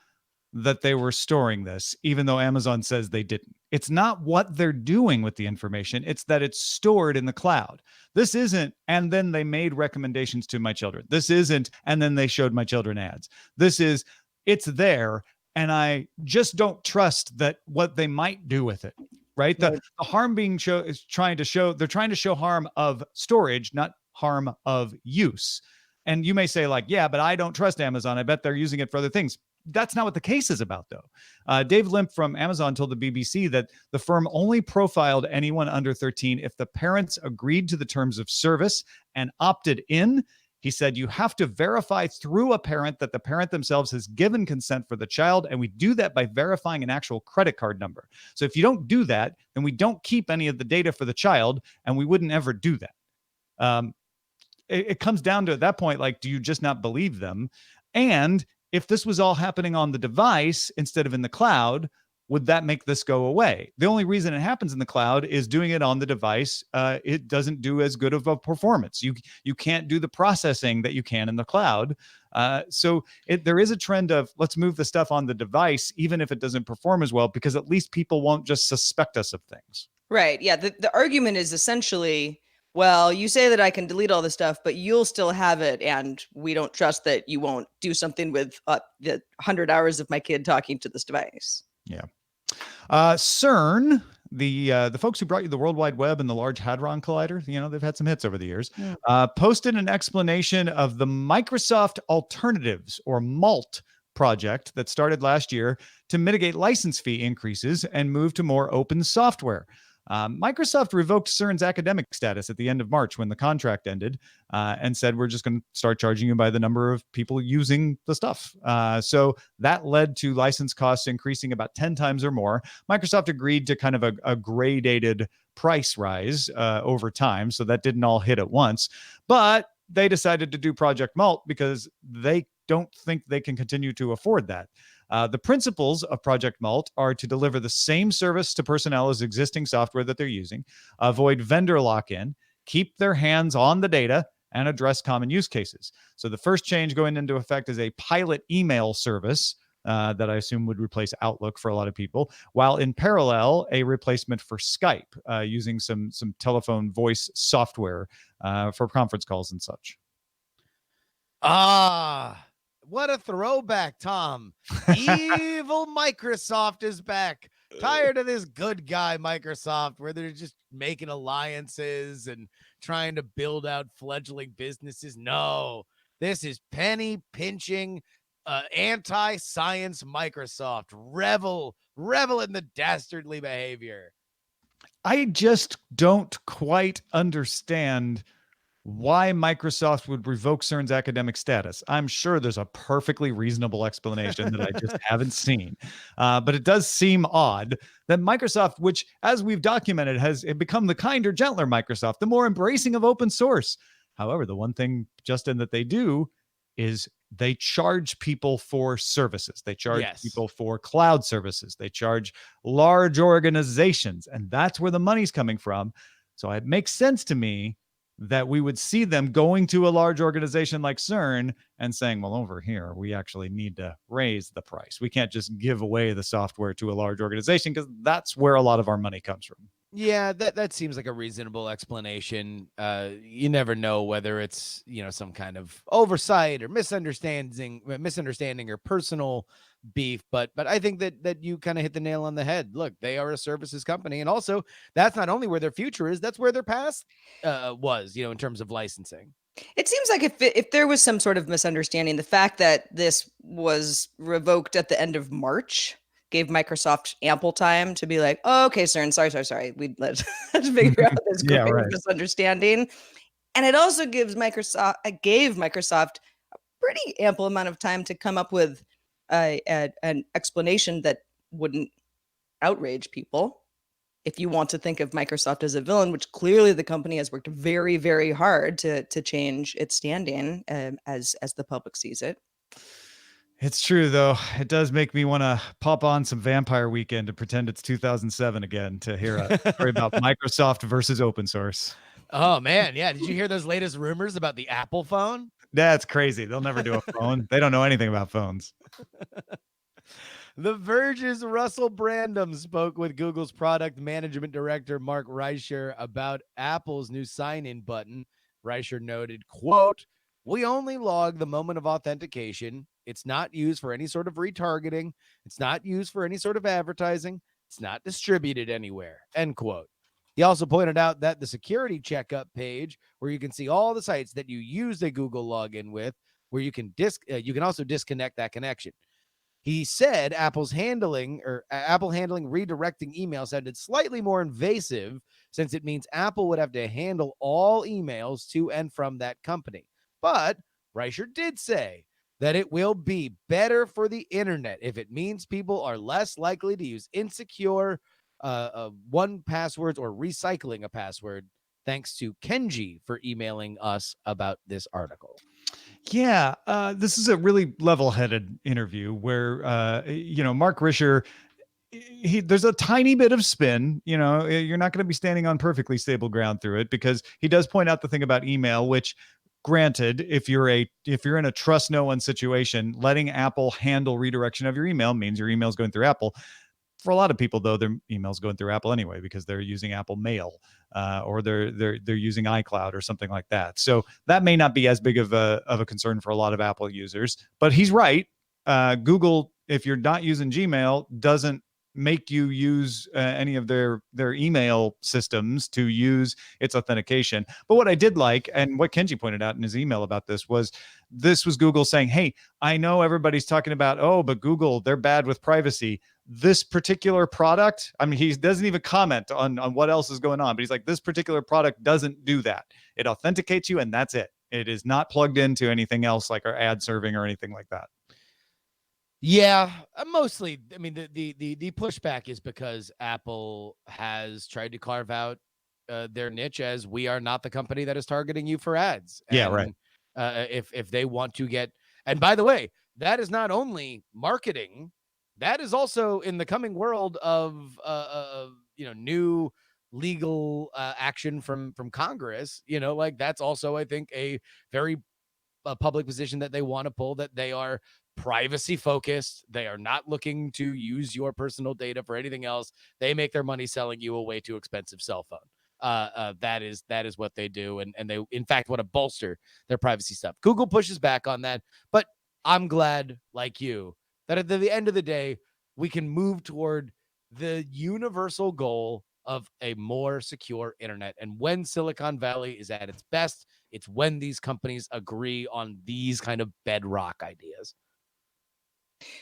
that they were storing this, even though Amazon says they didn't. It's not what they're doing with the information. It's that it's stored in the cloud. This isn't, and then they made recommendations to my children. This isn't, and then they showed my children ads. This is, it's there, and I just don't trust that what they might do with it. Right? The harm being they're trying to show harm of storage, not harm of use. And you may say like, yeah, but I don't trust Amazon. I bet they're using it for other things. That's not what the case is about, though. Dave Limp from Amazon told the BBC that the firm only profiled anyone under 13 if the parents agreed to the terms of service and opted in. He said, you have to verify through a parent that the parent themselves has given consent for the child, and we do that by verifying an actual credit card number. So if you don't do that, then we don't keep any of the data for the child, and we wouldn't ever do that. It comes down to, at that point, like, do you just not believe them? And if this was all happening on the device instead of in the cloud, would that make this go away? The only reason it happens in the cloud is doing it on the device. It doesn't do as good of a performance. You can't do the processing that you can in the cloud. So there is a trend of let's move the stuff on the device, even if it doesn't perform as well, because at least people won't just suspect us of things. Right. Yeah. The argument is essentially, well, you say that I can delete all this stuff, but you'll still have it, and we don't trust that you won't do something with the 100 hours of my kid talking to this device. Yeah. CERN, the folks who brought you the World Wide Web and the Large Hadron Collider, they've had some hits over the years, posted an explanation of the Microsoft Alternatives, or MALT, project that started last year to mitigate license fee increases and move to more open software. Microsoft revoked CERN's academic status at the end of March when the contract ended, and said, we're just going to start charging you by the number of people using the stuff. So that led to license costs increasing about 10 times or more. Microsoft agreed to kind of a gradated price rise over time, so that didn't all hit at once. But they decided to do Project Malt because they don't think they can continue to afford that. The principles of Project Malt are to deliver the same service to personnel as existing software that they're using, avoid vendor lock-in, keep their hands on the data, and address common use cases. So the first change going into effect is a pilot email service that I assume would replace Outlook for a lot of people, while in parallel, a replacement for Skype using some telephone voice software for conference calls and such. What a throwback, Tom. Evil Microsoft is back. Tired of this good guy Microsoft where they're just making alliances and trying to build out fledgling businesses. No, this is penny pinching, anti-science Microsoft. Revel in the dastardly behavior. I just don't quite understand why Microsoft would revoke CERN's academic status. I'm sure there's a perfectly reasonable explanation that I just haven't seen. But it does seem odd that Microsoft, which, as we've documented, has become the kinder, gentler Microsoft, the more embracing of open source. However, the one thing, Justin, that they do is they charge people for services. They charge people for cloud services. They charge large organizations, and that's where the money's coming from. So it makes sense to me that we would see them going to a large organization like CERN and saying, well, over here, we actually need to raise the price. We can't just give away the software to a large organization because that's where a lot of our money comes from. Yeah, that seems like a reasonable explanation. You never know whether it's, some kind of oversight or misunderstanding or personal beef, but I think that you kind of hit the nail on the head. Look, they are a services company, and also that's not only where their future is, that's where their past was, in terms of licensing. It seems like if there was some sort of misunderstanding, the fact that this was revoked at the end of March gave Microsoft ample time to be like, oh, okay, CERN, sorry. Let's figure out this misunderstanding. And it also gave Microsoft a pretty ample amount of time to come up with an explanation that wouldn't outrage people. If you want to think of Microsoft as a villain, which clearly the company has worked very, very hard to change its standing as the public sees it. It's true, though. It does make me want to pop on some Vampire Weekend and pretend it's 2007 again to hear a story about Microsoft versus open source. Oh, man. Yeah. Did you hear those latest rumors about the Apple phone? That's crazy. They'll never do a phone. They don't know anything about phones. The Verge's Russell Brandom spoke with Google's product management director, Mark Reicher, about Apple's new sign-in button. Reicher noted, quote, "We only log the moment of authentication. It's not used for any sort of retargeting. It's not used for any sort of advertising. It's not distributed anywhere," end quote. He also pointed out that the security checkup page, where you can see all the sites that you used a Google login with, where you can also disconnect that connection. He said Apple handling redirecting email sounded slightly more invasive, since it means Apple would have to handle all emails to and from that company. But Reicher did say that it will be better for the internet if it means people are less likely to use insecure one passwords or recycling a password. Thanks to Kenji for emailing us about this article. Yeah, this is a really level-headed interview where, Mark Risher, there's a tiny bit of spin. You're not going to be standing on perfectly stable ground through it, because he does point out the thing about email, which, granted, if you're in a trust no one situation, letting Apple handle redirection of your email means your email is going through Apple. For a lot of people, though, their email's going through Apple anyway, because they're using Apple Mail, or they're using iCloud or something like that. So that may not be as big of a concern for a lot of Apple users. But he's right. Google, if you're not using Gmail, doesn't make you use any of their email systems to use its authentication. But what I did like, and what Kenji pointed out in his email about this was Google saying, hey, I know everybody's talking about, but Google, they're bad with privacy. This particular product, I mean, he doesn't even comment on what else is going on, but he's like, this particular product doesn't do that. It authenticates you, and that's it. It is not plugged into anything else like our ad serving or anything like that. Yeah, mostly. I mean, the pushback is because Apple has tried to carve out their niche as, we are not the company that is targeting you for ads. Yeah, right. If they want to get, and by the way, that is not only marketing, that is also in the coming world of new legal action from Congress. Like, that's also, I think, a very public position that they want to pull, that they are privacy focused. They are not looking to use your personal data for anything else. They make their money selling you a way too expensive cell phone. That is what they do, and they in fact want to bolster their privacy stuff. Google pushes back on that, but I'm glad, like you, that at the end of the day, we can move toward the universal goal of a more secure internet. And when Silicon Valley is at its best, it's when these companies agree on these kind of bedrock ideas.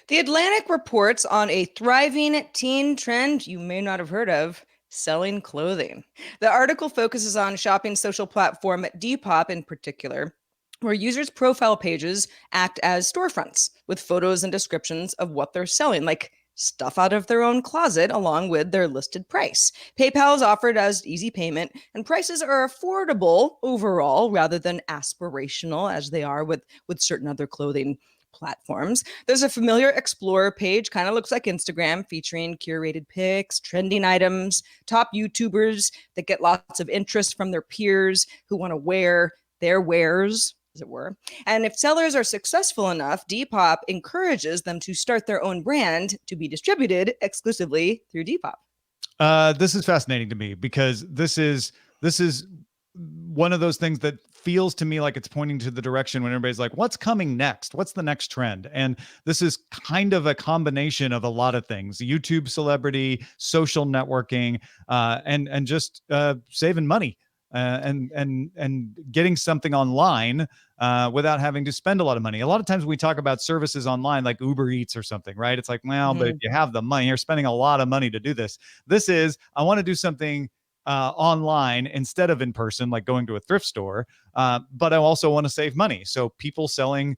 The Atlantic reports on a thriving teen trend you may not have heard of: selling clothing. The article focuses on shopping social platform Depop in particular, where users' profile pages act as storefronts with photos and descriptions of what they're selling, like stuff out of their own closet along with their listed price. PayPal is offered as easy payment, and prices are affordable overall rather than aspirational as they are with certain other clothing platforms. There's a familiar Explorer page, kind of looks like Instagram, featuring curated pics, trending items, top YouTubers that get lots of interest from their peers who want to wear their wares, as it were. And if sellers are successful enough, Depop encourages them to start their own brand to be distributed exclusively through Depop. This is fascinating to me, because this is one of those things that feels to me like it's pointing to the direction when everybody's like, what's coming next? What's the next trend? And this is kind of a combination of a lot of things: YouTube celebrity, social networking, and just saving money. And getting something online without having to spend a lot of money. A lot of times when we talk about services online, like Uber Eats or something, right? It's like, well, but if you have the money, you're spending a lot of money to do this. This is, I want to do something online instead of in person, like going to a thrift store. But I also want to save money. So people selling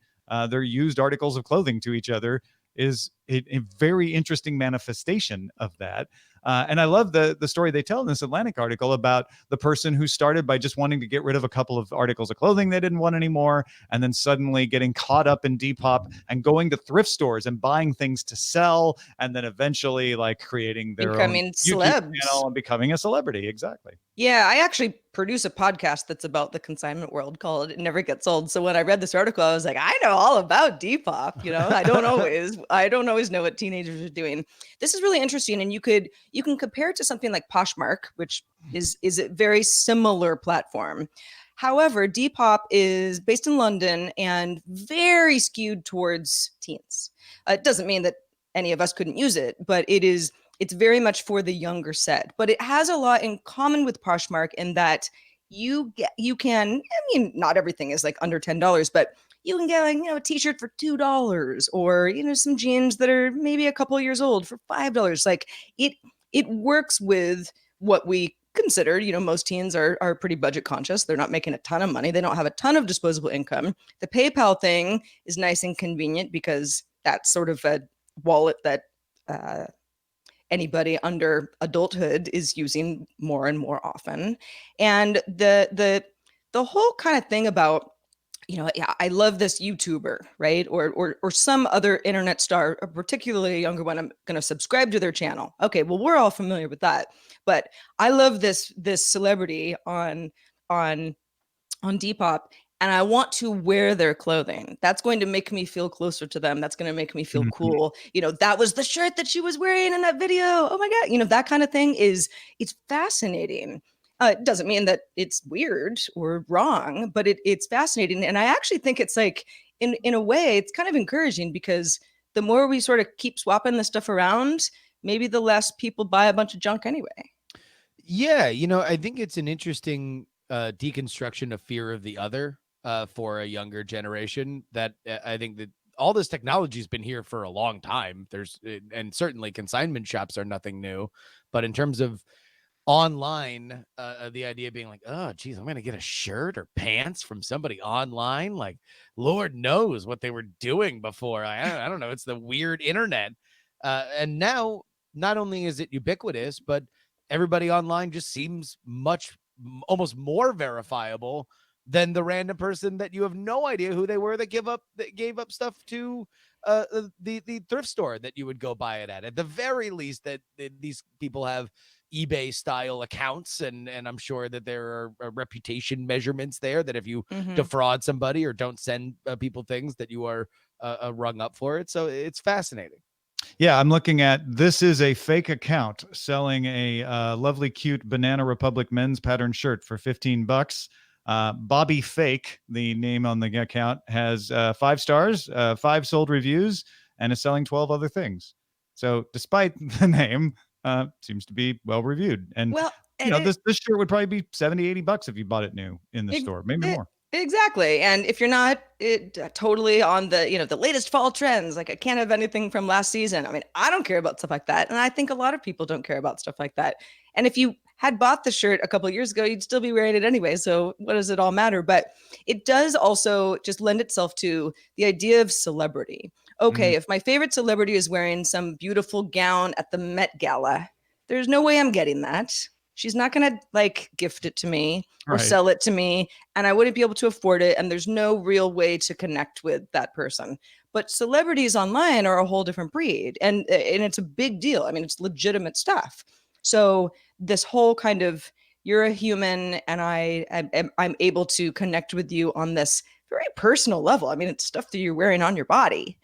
their used articles of clothing to each other is a very interesting manifestation of that. And I love the story they tell in this Atlantic article about the person who started by just wanting to get rid of a couple of articles of clothing they didn't want anymore, and then suddenly getting caught up in Depop and going to thrift stores and buying things to sell, and then eventually like creating their Becoming own YouTube celebs. channel and becoming a celebrity. Exactly. Yeah, I actually produce a podcast that's about the consignment world called It Never Gets Old. So when I read this article, I was like, I know all about Depop. I don't always know what teenagers are doing. This is really interesting, and you can compare it to something like Poshmark, which is a very similar platform. However, Depop is based in London and very skewed towards teens. It doesn't mean that any of us couldn't use it, but it's very much for the younger set. But it has a lot in common with Poshmark in that you can, I mean, not everything is like under $10, but you can get a t-shirt for $2, or some jeans that are maybe a couple years old for $5. Like it works with what we consider, most teens are pretty budget conscious. They're not making a ton of money. They don't have a ton of disposable income. The PayPal thing is nice and convenient because that's sort of a wallet that anybody under adulthood is using more and more often. And the whole kind of thing about I love this YouTuber, right? Or some other internet star, particularly a younger one. I'm going to subscribe to their channel. Okay, well, we're all familiar with that. But I love this celebrity on Depop, and I want to wear their clothing. That's going to make me feel closer to them. That's going to make me feel cool. That was the shirt that she was wearing in that video. Oh my God. That kind of thing it's fascinating. It doesn't mean that it's weird or wrong, but it's fascinating. And I actually think it's like, in a way, it's kind of encouraging, because the more we sort of keep swapping this stuff around, maybe the less people buy a bunch of junk anyway. Yeah. I think it's an interesting deconstruction of fear of the other for a younger generation, that I think that all this technology has been here for a long time. And certainly consignment shops are nothing new, but in terms of online, the idea being like, oh geez, I'm gonna get a shirt or pants from somebody online, like Lord knows what they were doing before. I don't know, it's the weird internet, and now not only is it ubiquitous, but everybody online just seems almost more verifiable than the random person that you have no idea who they were that gave up stuff to the thrift store that you would go buy it at the very least, that these people have eBay style accounts, and I'm sure that there are reputation measurements there, that if you defraud somebody or don't send people things, that you are rung up for it. So it's fascinating. Yeah, I'm looking at, this is a fake account selling a lovely, cute Banana Republic men's pattern shirt for $15. Bobby Fake, the name on the account, has 5 stars, 5 sold reviews, and is selling 12 other things. So despite the name, seems to be well reviewed. And this shirt would probably be $70-$80 if you bought it new in the store, maybe more. Exactly. And if you're not totally on the the latest fall trends, like I can't have anything from last season. I mean, I don't care about stuff like that, and I think a lot of people don't care about stuff like that. And if you had bought the shirt a couple of years ago, you'd still be wearing it anyway. So what does it all matter? But it does also just lend itself to the idea of celebrity. Okay, if my favorite celebrity is wearing some beautiful gown at the Met Gala, there's no way I'm getting that. She's not going to like gift it to me or sell it to me, and I wouldn't be able to afford it. And there's no real way to connect with that person. But celebrities online are a whole different breed, and it's a big deal. I mean, it's legitimate stuff. So this whole kind of, you're a human, and I'm able to connect with you on this very personal level. I mean, it's stuff that you're wearing on your body.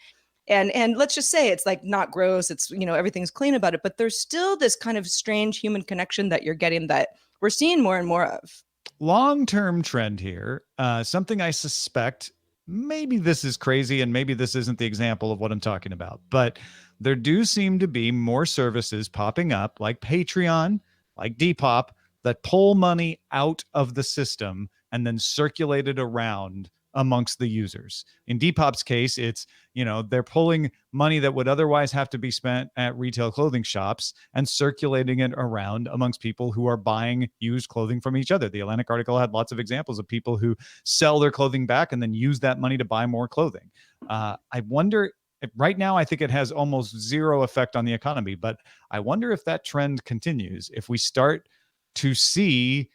And let's just say it's like not gross. It's, everything's clean about it, but there's still this kind of strange human connection that you're getting that we're seeing more and more of. Long-term trend here, something I suspect, maybe this is crazy and maybe this isn't the example of what I'm talking about, but there do seem to be more services popping up like Patreon, like Depop, that pull money out of the system and then circulate it around amongst the users. In Depop's case, it's, they're pulling money that would otherwise have to be spent at retail clothing shops and circulating it around amongst people who are buying used clothing from each other. The Atlantic article had lots of examples of people who sell their clothing back and then use that money to buy more clothing. I wonder, right now, I think it has almost zero effect on the economy, but I wonder if that trend continues, if we start to see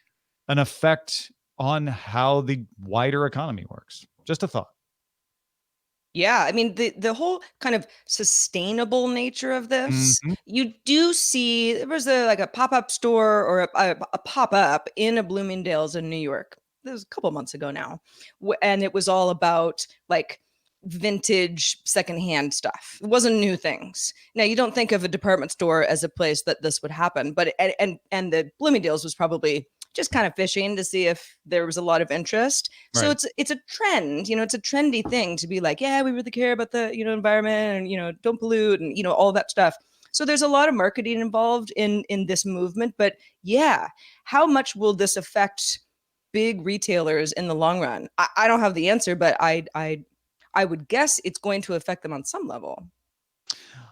an effect on how the wider economy works. Just a thought. Yeah, I mean, the whole kind of sustainable nature of this, you do see, there was like a pop-up store or a pop-up in a Bloomingdale's in New York. This was a couple months ago now. And it was all about like vintage secondhand stuff. It wasn't new things. Now, you don't think of a department store as a place that this would happen, but and the Bloomingdale's was probably just kind of fishing to see if there was a lot of interest. So it's a trend, it's a trendy thing to be like, yeah, we really care about the, environment and, don't pollute and, all that stuff. So there's a lot of marketing involved in this movement, but yeah, how much will this affect big retailers in the long run? I don't have the answer, but I would guess it's going to affect them on some level.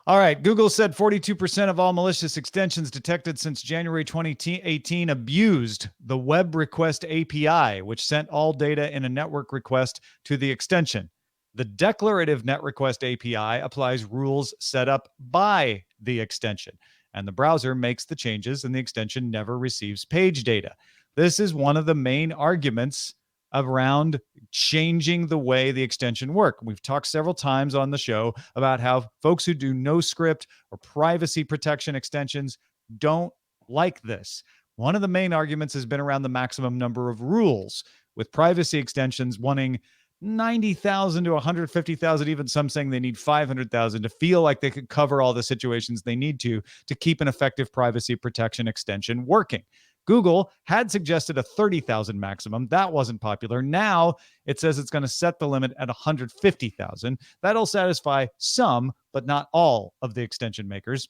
All right. Google said 42% of all malicious extensions detected since January 2018 abused the web request API, which sent all data in a network request to the extension. The declarative net request API applies rules set up by the extension, and the browser makes the changes and the extension never receives page data. This is one of the main arguments around changing the way the extension work. We've talked several times on the show about how folks who do no script or privacy protection extensions don't like this. One of the main arguments has been around the maximum number of rules, with privacy extensions wanting 90,000 to 150,000, even some saying they need 500,000 to feel like they could cover all the situations they need to keep an effective privacy protection extension working. Google had suggested a 30,000 maximum. That wasn't popular. Now it says it's going to set the limit at 150,000. That'll satisfy some, but not all of the extension makers.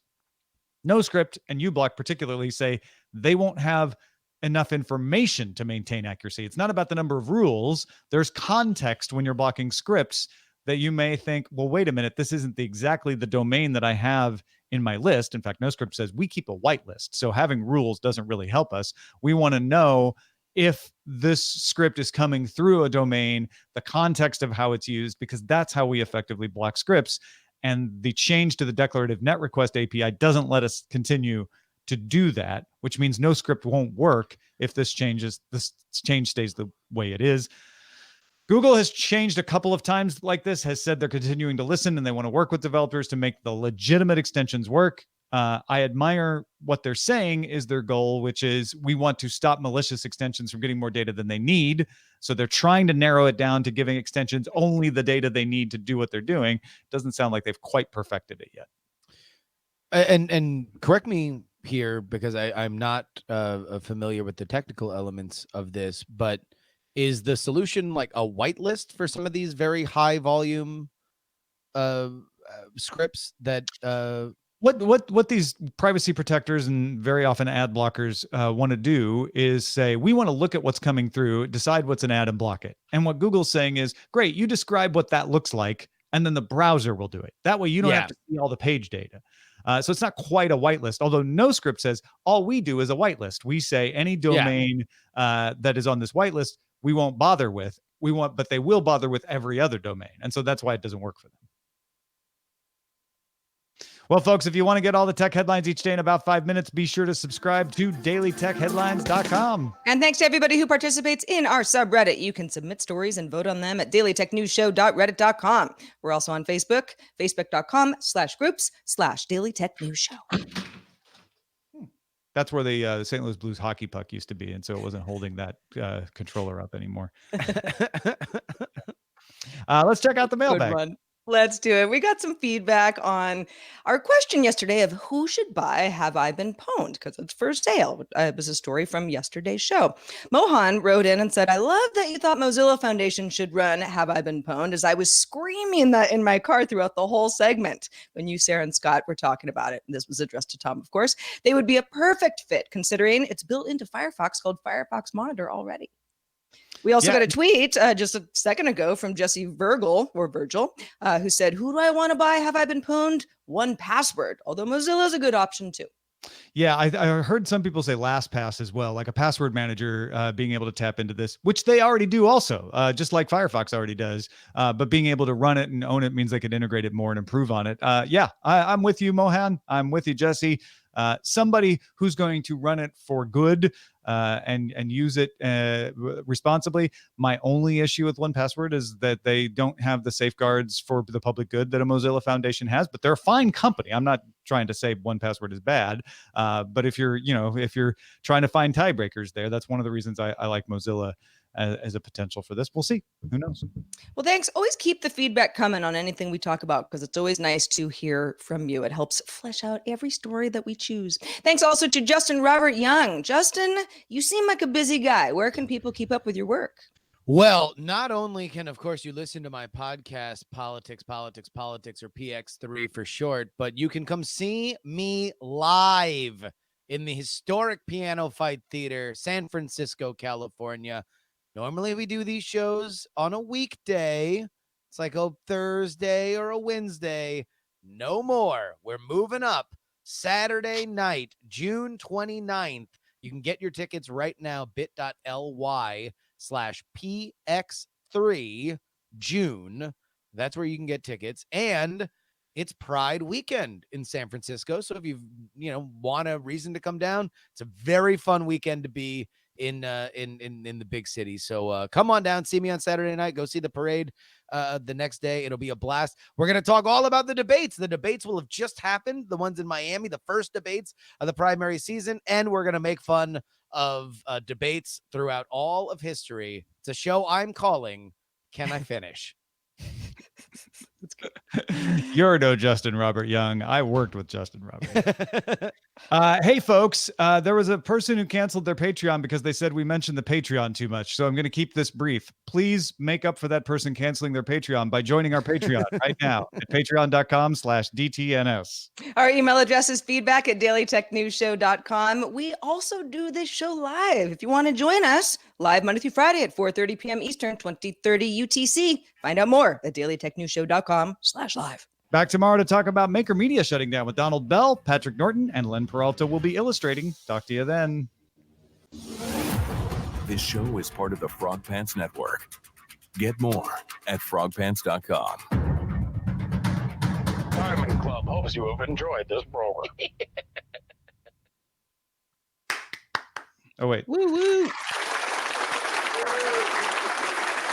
NoScript and uBlock particularly say they won't have enough information to maintain accuracy. It's not about the number of rules. There's context when you're blocking scripts that you may think, well, wait a minute, this isn't exactly the domain that I have in my list. In fact, NoScript says we keep a whitelist, so having rules doesn't really help us. We want to know if this script is coming through a domain, the context of how it's used, because that's how we effectively block scripts. And the change to the declarative net request API doesn't let us continue to do that, which means NoScript won't work if this change stays the way it is. Google has changed a couple of times like this, has said they're continuing to listen and they want to work with developers to make the legitimate extensions work. I admire what they're saying is their goal, which is we want to stop malicious extensions from getting more data than they need. So they're trying to narrow it down to giving extensions only the data they need to do what they're doing. Doesn't sound like they've quite perfected it yet. And correct me here, because I'm not familiar with the technical elements of this, but is the solution like a whitelist for some of these very high volume scripts that what these privacy protectors and very often ad blockers want to do is say, we want to look at what's coming through, decide what's an ad and block it. And what Google's saying is, great, you describe what that looks like, and then the browser will do it. That way you don't have to see all the page data. So it's not quite a whitelist, although NoScript says all we do is a whitelist. We say any domain that is on this whitelist, we won't bother with. But they will bother with every other domain. And so that's why it doesn't work for them. Well, folks, if you want to get all the tech headlines each day in about 5 minutes, be sure to subscribe to dailytechheadlines.com. And thanks to everybody who participates in our subreddit. You can submit stories and vote on them at dailytechnewsshow.reddit.com. We're also on Facebook, facebook.com/groups/dailytechnewsshow. That's where the St. Louis Blues hockey puck used to be, and so it wasn't holding that controller up anymore. Let's check out the mailbag. Let's do it. We got some feedback on our question yesterday of who should buy Have I Been Pwned? Because it's for sale. It was a story from yesterday's show. Mohan wrote in and said, I love that you thought Mozilla Foundation should run Have I Been Pwned, as I was screaming that in my car throughout the whole segment when you, Sarah, and Scott were talking about it. And this was addressed to Tom, of course. They would be a perfect fit considering it's built into Firefox called Firefox Monitor already. We also got a tweet just a second ago from Jesse Virgil, who said, who do I want to buy Have I Been Pwned? 1Password, although Mozilla is a good option too. Yeah, I heard some people say LastPass as well, like a password manager being able to tap into this, which they already do also, just like Firefox already does. But being able to run it and own it means they could integrate it more and improve on it. I'm with you, Mohan. I'm with you, Jesse. Somebody who's going to run it for good and use it responsibly. My only issue with 1Password is that they don't have the safeguards for the public good that a Mozilla Foundation has, but they're a fine company. I'm not trying to say 1Password is bad, but if you're trying to find tiebreakers there, that's one of the reasons I like Mozilla as a potential for this. We'll see. Who knows? Well, thanks. Always keep the feedback coming on anything we talk about, because it's always nice to hear from you. It helps flesh out every story that we choose. Thanks also to Justin Robert Young. Justin, you seem like a busy guy. Where can people keep up with your work? Well, not only can, of course, you listen to my podcast, Politics, or PX3 for short, but you can come see me live in the historic Piano Fight Theater, San Francisco, California. Normally we do these shows on a weekday. It's like a Thursday or a Wednesday. No more. We're moving up. Saturday night, June 29th. You can get your tickets right now, bit.ly/PX3 June. That's where you can get tickets. And it's Pride weekend in San Francisco. So if you want a reason to come down, it's a very fun weekend to be in the big city. So come on down, see me on Saturday night. Go see the parade the next day. It'll be a blast. We're gonna talk all about the debates. The debates will have just happened. The ones in Miami, the first debates of the primary season, and we're gonna make fun of debates throughout all of history. It's a show I'm calling Can I Finish? That's good. You're no Justin Robert Young. I worked with Justin Robert. Hey, folks, there was a person who canceled their Patreon because they said we mentioned the Patreon too much. So I'm going to keep this brief. Please make up for that person canceling their Patreon by joining our Patreon right now at patreon.com/DTNS. Our email address is feedback@dailytechnewsshow.com. We also do this show live. If you want to join us, live Monday through Friday at 4:30 p.m. Eastern, 2030 UTC. Find out more at dailytechnewsshow.com/live. Back tomorrow to talk about Maker Media shutting down with Donald Bell, Patrick Norton, and Len Peralta will be illustrating. Talk to you then. This show is part of the Frog Pants Network. Get more at frogpants.com. Diamond Club hopes you have enjoyed this program. Oh, wait. Woo woo.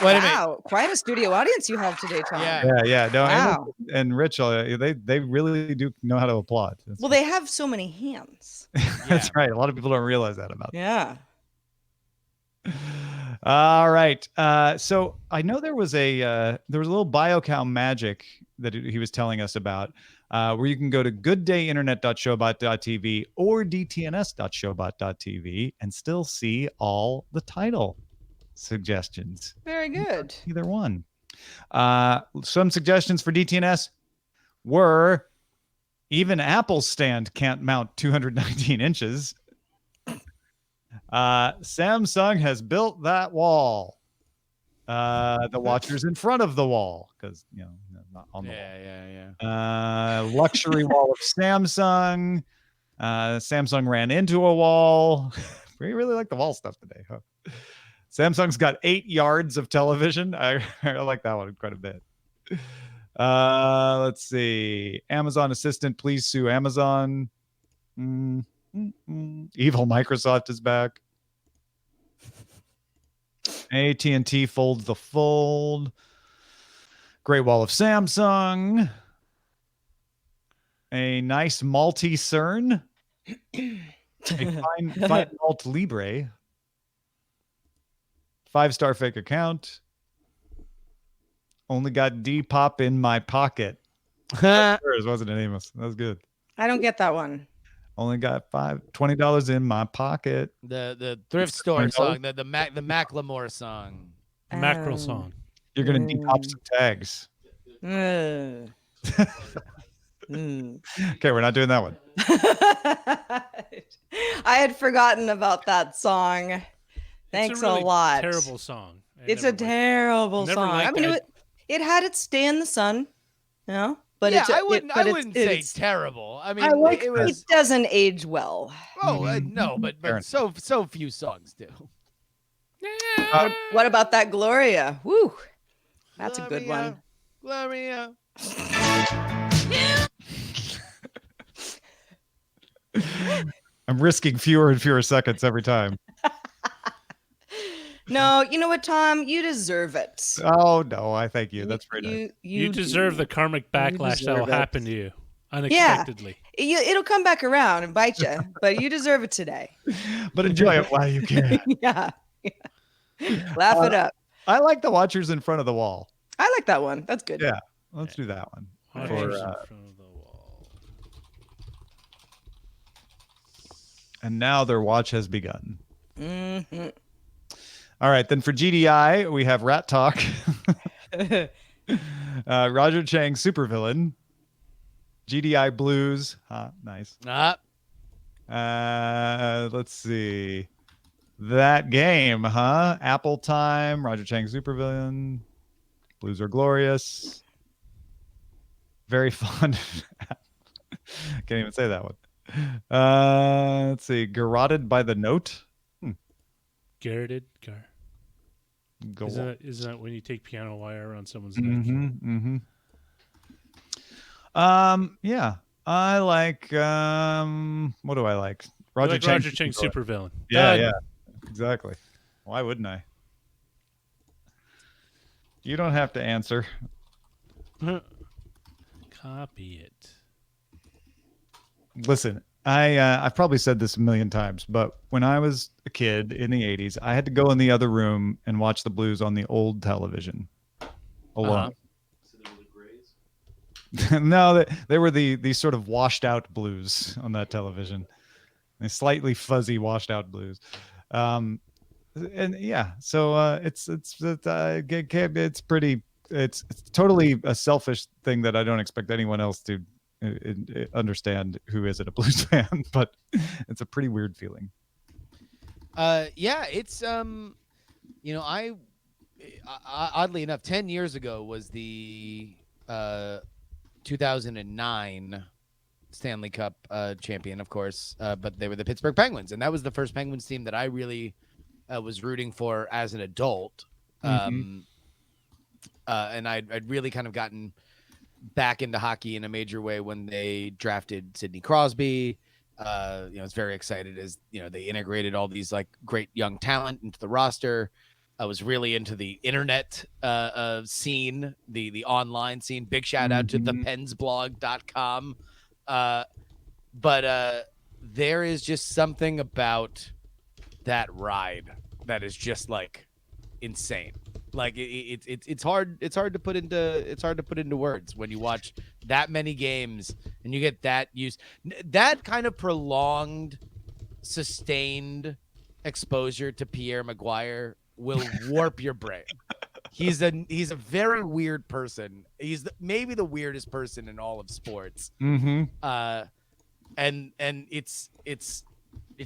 Wait a minute. Wow, quite a studio audience you have today, Tom. Yeah. No, Wow. and Rich, they really do know how to applaud. Well, they have so many hands. That's right. A lot of people don't realize that about them. Yeah. All right. So I know there was a little BioCow magic that he was telling us about, where you can go to gooddayinternet.showbot.tv or dtns.showbot.tv and still see all the title suggestions. Very good. Either one. Some suggestions for DTNS were even Apple's stand can't mount 219 inches. Samsung has built that wall. The watcher's in front of the wall because not on the wall. Luxury wall of Samsung. Samsung ran into a wall. We really like the wall stuff today, huh? Samsung's got 8 yards of television. I like that one quite a bit. Let's see. Amazon Assistant, please sue Amazon. Evil Microsoft is back. AT&T folds the fold. Great Wall of Samsung. A nice malty CERN. A fine malt Libre. 5-star fake account. Only got Depop in my pocket. Yours wasn't it, Amos? That was good. I don't get that one. Only got $20 in my pocket. The thrift store song, the Macklemore song. The mackerel song. You're gonna Depop some tags. Okay, we're not doing that one. I had forgotten about that song. Thanks a really lot. Terrible song. It's a terrible song. I mean, it had its day in the sun, But yeah, I wouldn't say terrible. I mean, it doesn't age well. Oh no, but so few songs do. What about that Gloria? Woo, that's a good one. Gloria. I'm risking fewer and fewer seconds every time. No, you know what, Tom? You deserve it. Oh no, I thank you. That's very nice. You deserve the karmic backlash that will happen to you unexpectedly. Yeah, it'll come back around and bite you, but you deserve it today. But enjoy it while you can. Yeah. Laugh it up. I like the watchers in front of the wall. I like that one. That's good. Yeah, let's do that one. Watchers in front of the wall. And now their watch has begun. Mm-hmm. All right, then for GDI, we have Rat Talk. Roger Chang, supervillain. GDI Blues. Nice. Let's see. That game, Apple Time, Roger Chang, supervillain. Blues are glorious. Very fun. Can't even say that one. Let's see. Garroted by the Note. Garroted? Isn't that when you take piano wire around someone's neck? Yeah. I like what do I like? Roger Chang supervillain. Yeah. Exactly. Why wouldn't I? You don't have to answer. Copy it. Listen, I've probably said this a million times, but when I was a kid in the 80s, I had to go in the other room and watch the Blues on the old television alone. No, they were the sort of washed out Blues on that television. The slightly fuzzy washed out Blues. And yeah, so it's pretty, it's totally a selfish thing that I don't expect anyone else to understand who isn't a Blues fan, but it's a pretty weird feeling. Yeah, it's you know, I oddly enough, 10 years ago was the 2009 Stanley Cup champion, of course, but they were the Pittsburgh Penguins, and that was the first Penguins team that I really was rooting for as an adult. And I'd really kind of gotten back into hockey in a major way when they drafted Sidney Crosby. I was very excited as, they integrated all these like great young talent into the roster. I was really into the internet scene, the online scene. Big shout out to thepensblog.com. But there is just something about that ride that is just like insane. Like it's hard to put into words when you watch that many games and you get that kind of prolonged, sustained exposure to Pierre Maguire will warp your brain. He's a very weird person. He's maybe the weirdest person in all of sports. And it's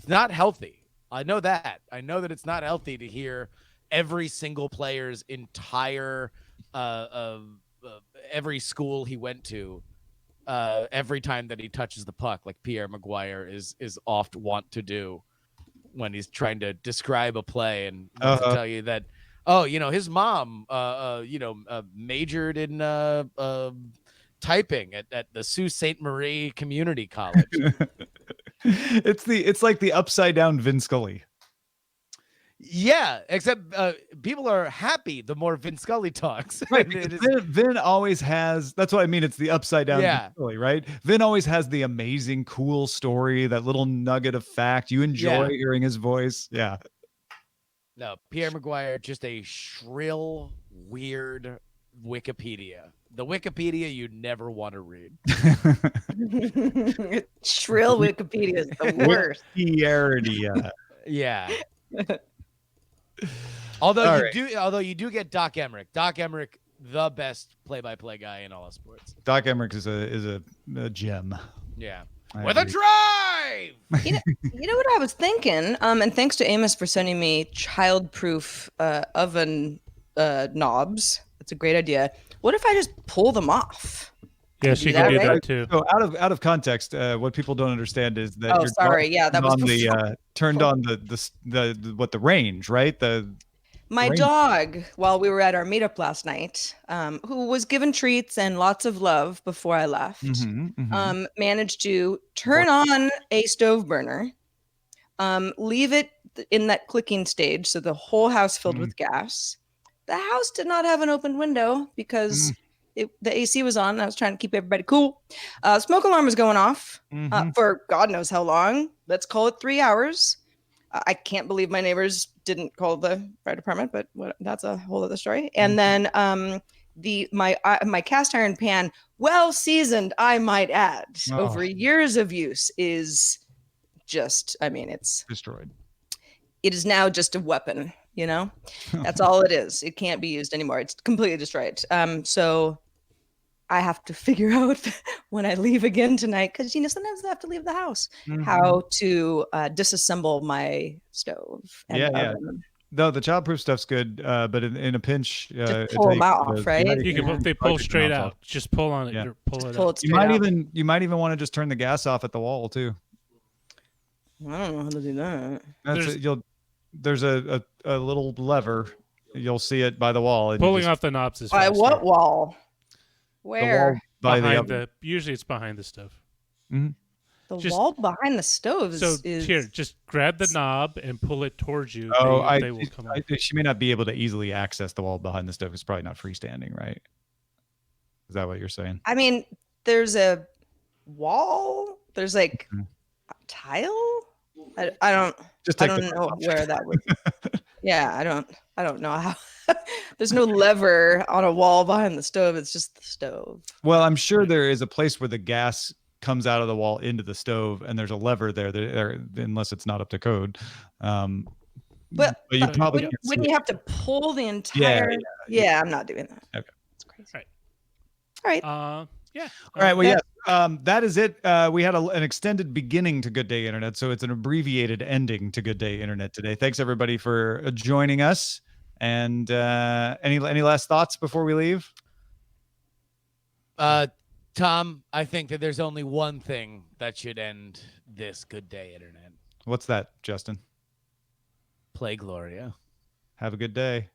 not healthy. I know that it's not healthy to hear every single player's entire every school he went to every time that he touches the puck, like Pierre Maguire is oft wont to do when he's trying to describe a play and wants to tell you that, his mom majored in typing at the Sault Ste. Marie Community College. It's like the upside down Vin Scully. Yeah, except people are happy the more Vin Scully talks. Right, Vin always has, that's what I mean, it's the upside down Vin Scully, right? Vin always has the amazing, cool story, that little nugget of fact. You enjoy hearing his voice. Yeah. No, Pierre Maguire, just a shrill, weird Wikipedia. The Wikipedia you never want to read. Shrill Wikipedia is the worst. Yeah. Although you do get Doc Emmerich. Doc Emmerich, the best play-by-play guy in all of sports. Doc Emmerich is a gem. Yeah. With a drive. You know what I was thinking? And thanks to Amos for sending me child-proof oven knobs. That's a great idea. What if I just pull them off? Yes, you can do that too. So out of context, what people don't understand is that that was turned on the range, right? My dog, while we were at our meetup last night, who was given treats and lots of love before I left, managed to turn on a stove burner, leave it in that clicking stage, so the whole house filled with gas. The house did not have an open window because the AC was on. I was trying to keep everybody cool. Smoke alarm was going off for God knows how long. Let's call it 3 hours. I can't believe my neighbors didn't call the fire department, but that's a whole other story. And then my cast iron pan, well seasoned, I might add, over years of use, is just, it's destroyed. It is now just a weapon. That's all it is. It can't be used anymore. It's completely destroyed. So I have to figure out when I leave again tonight, because sometimes I have to leave the house, how to disassemble my stove. No, the childproof stuff's good, but in a pinch, just pull them off, right? They pull straight out. Just pull on it. Yeah. Pull it out. You might even want to just turn the gas off at the wall too. I don't know how to do that. There's a little lever. You'll see it by the wall. Pulling off the knobs is by what wall? Where? The wall by usually it's behind the stove. The Just- wall behind the stove So is here, just grab the knob and pull it towards you. Oh, They will come up. she may not be able to easily access the wall behind the stove. It's probably not freestanding, right? Is that what you're saying? I mean, there's a wall. There's like Mhm. a tile. I don't Just I take don't the know where that would. Yeah, I don't know how. There's no lever on a wall behind the stove. It's just the stove. Well, I'm sure there is a place where the gas comes out of the wall into the stove, and there's a lever there, unless it's not up to code. But you probably wouldn't can't see you it. have to pull the entire? Yeah, I'm not doing that. Okay. It's crazy. Right. All right. Yeah. All right. Well, yes. That is it. We had an extended beginning to Good Day Internet, so it's an abbreviated ending to Good Day Internet today. Thanks everybody for joining us. And any last thoughts before we leave? Tom, I think that there's only one thing that should end this Good Day Internet. What's that, Justin? Play Gloria. Have a good day.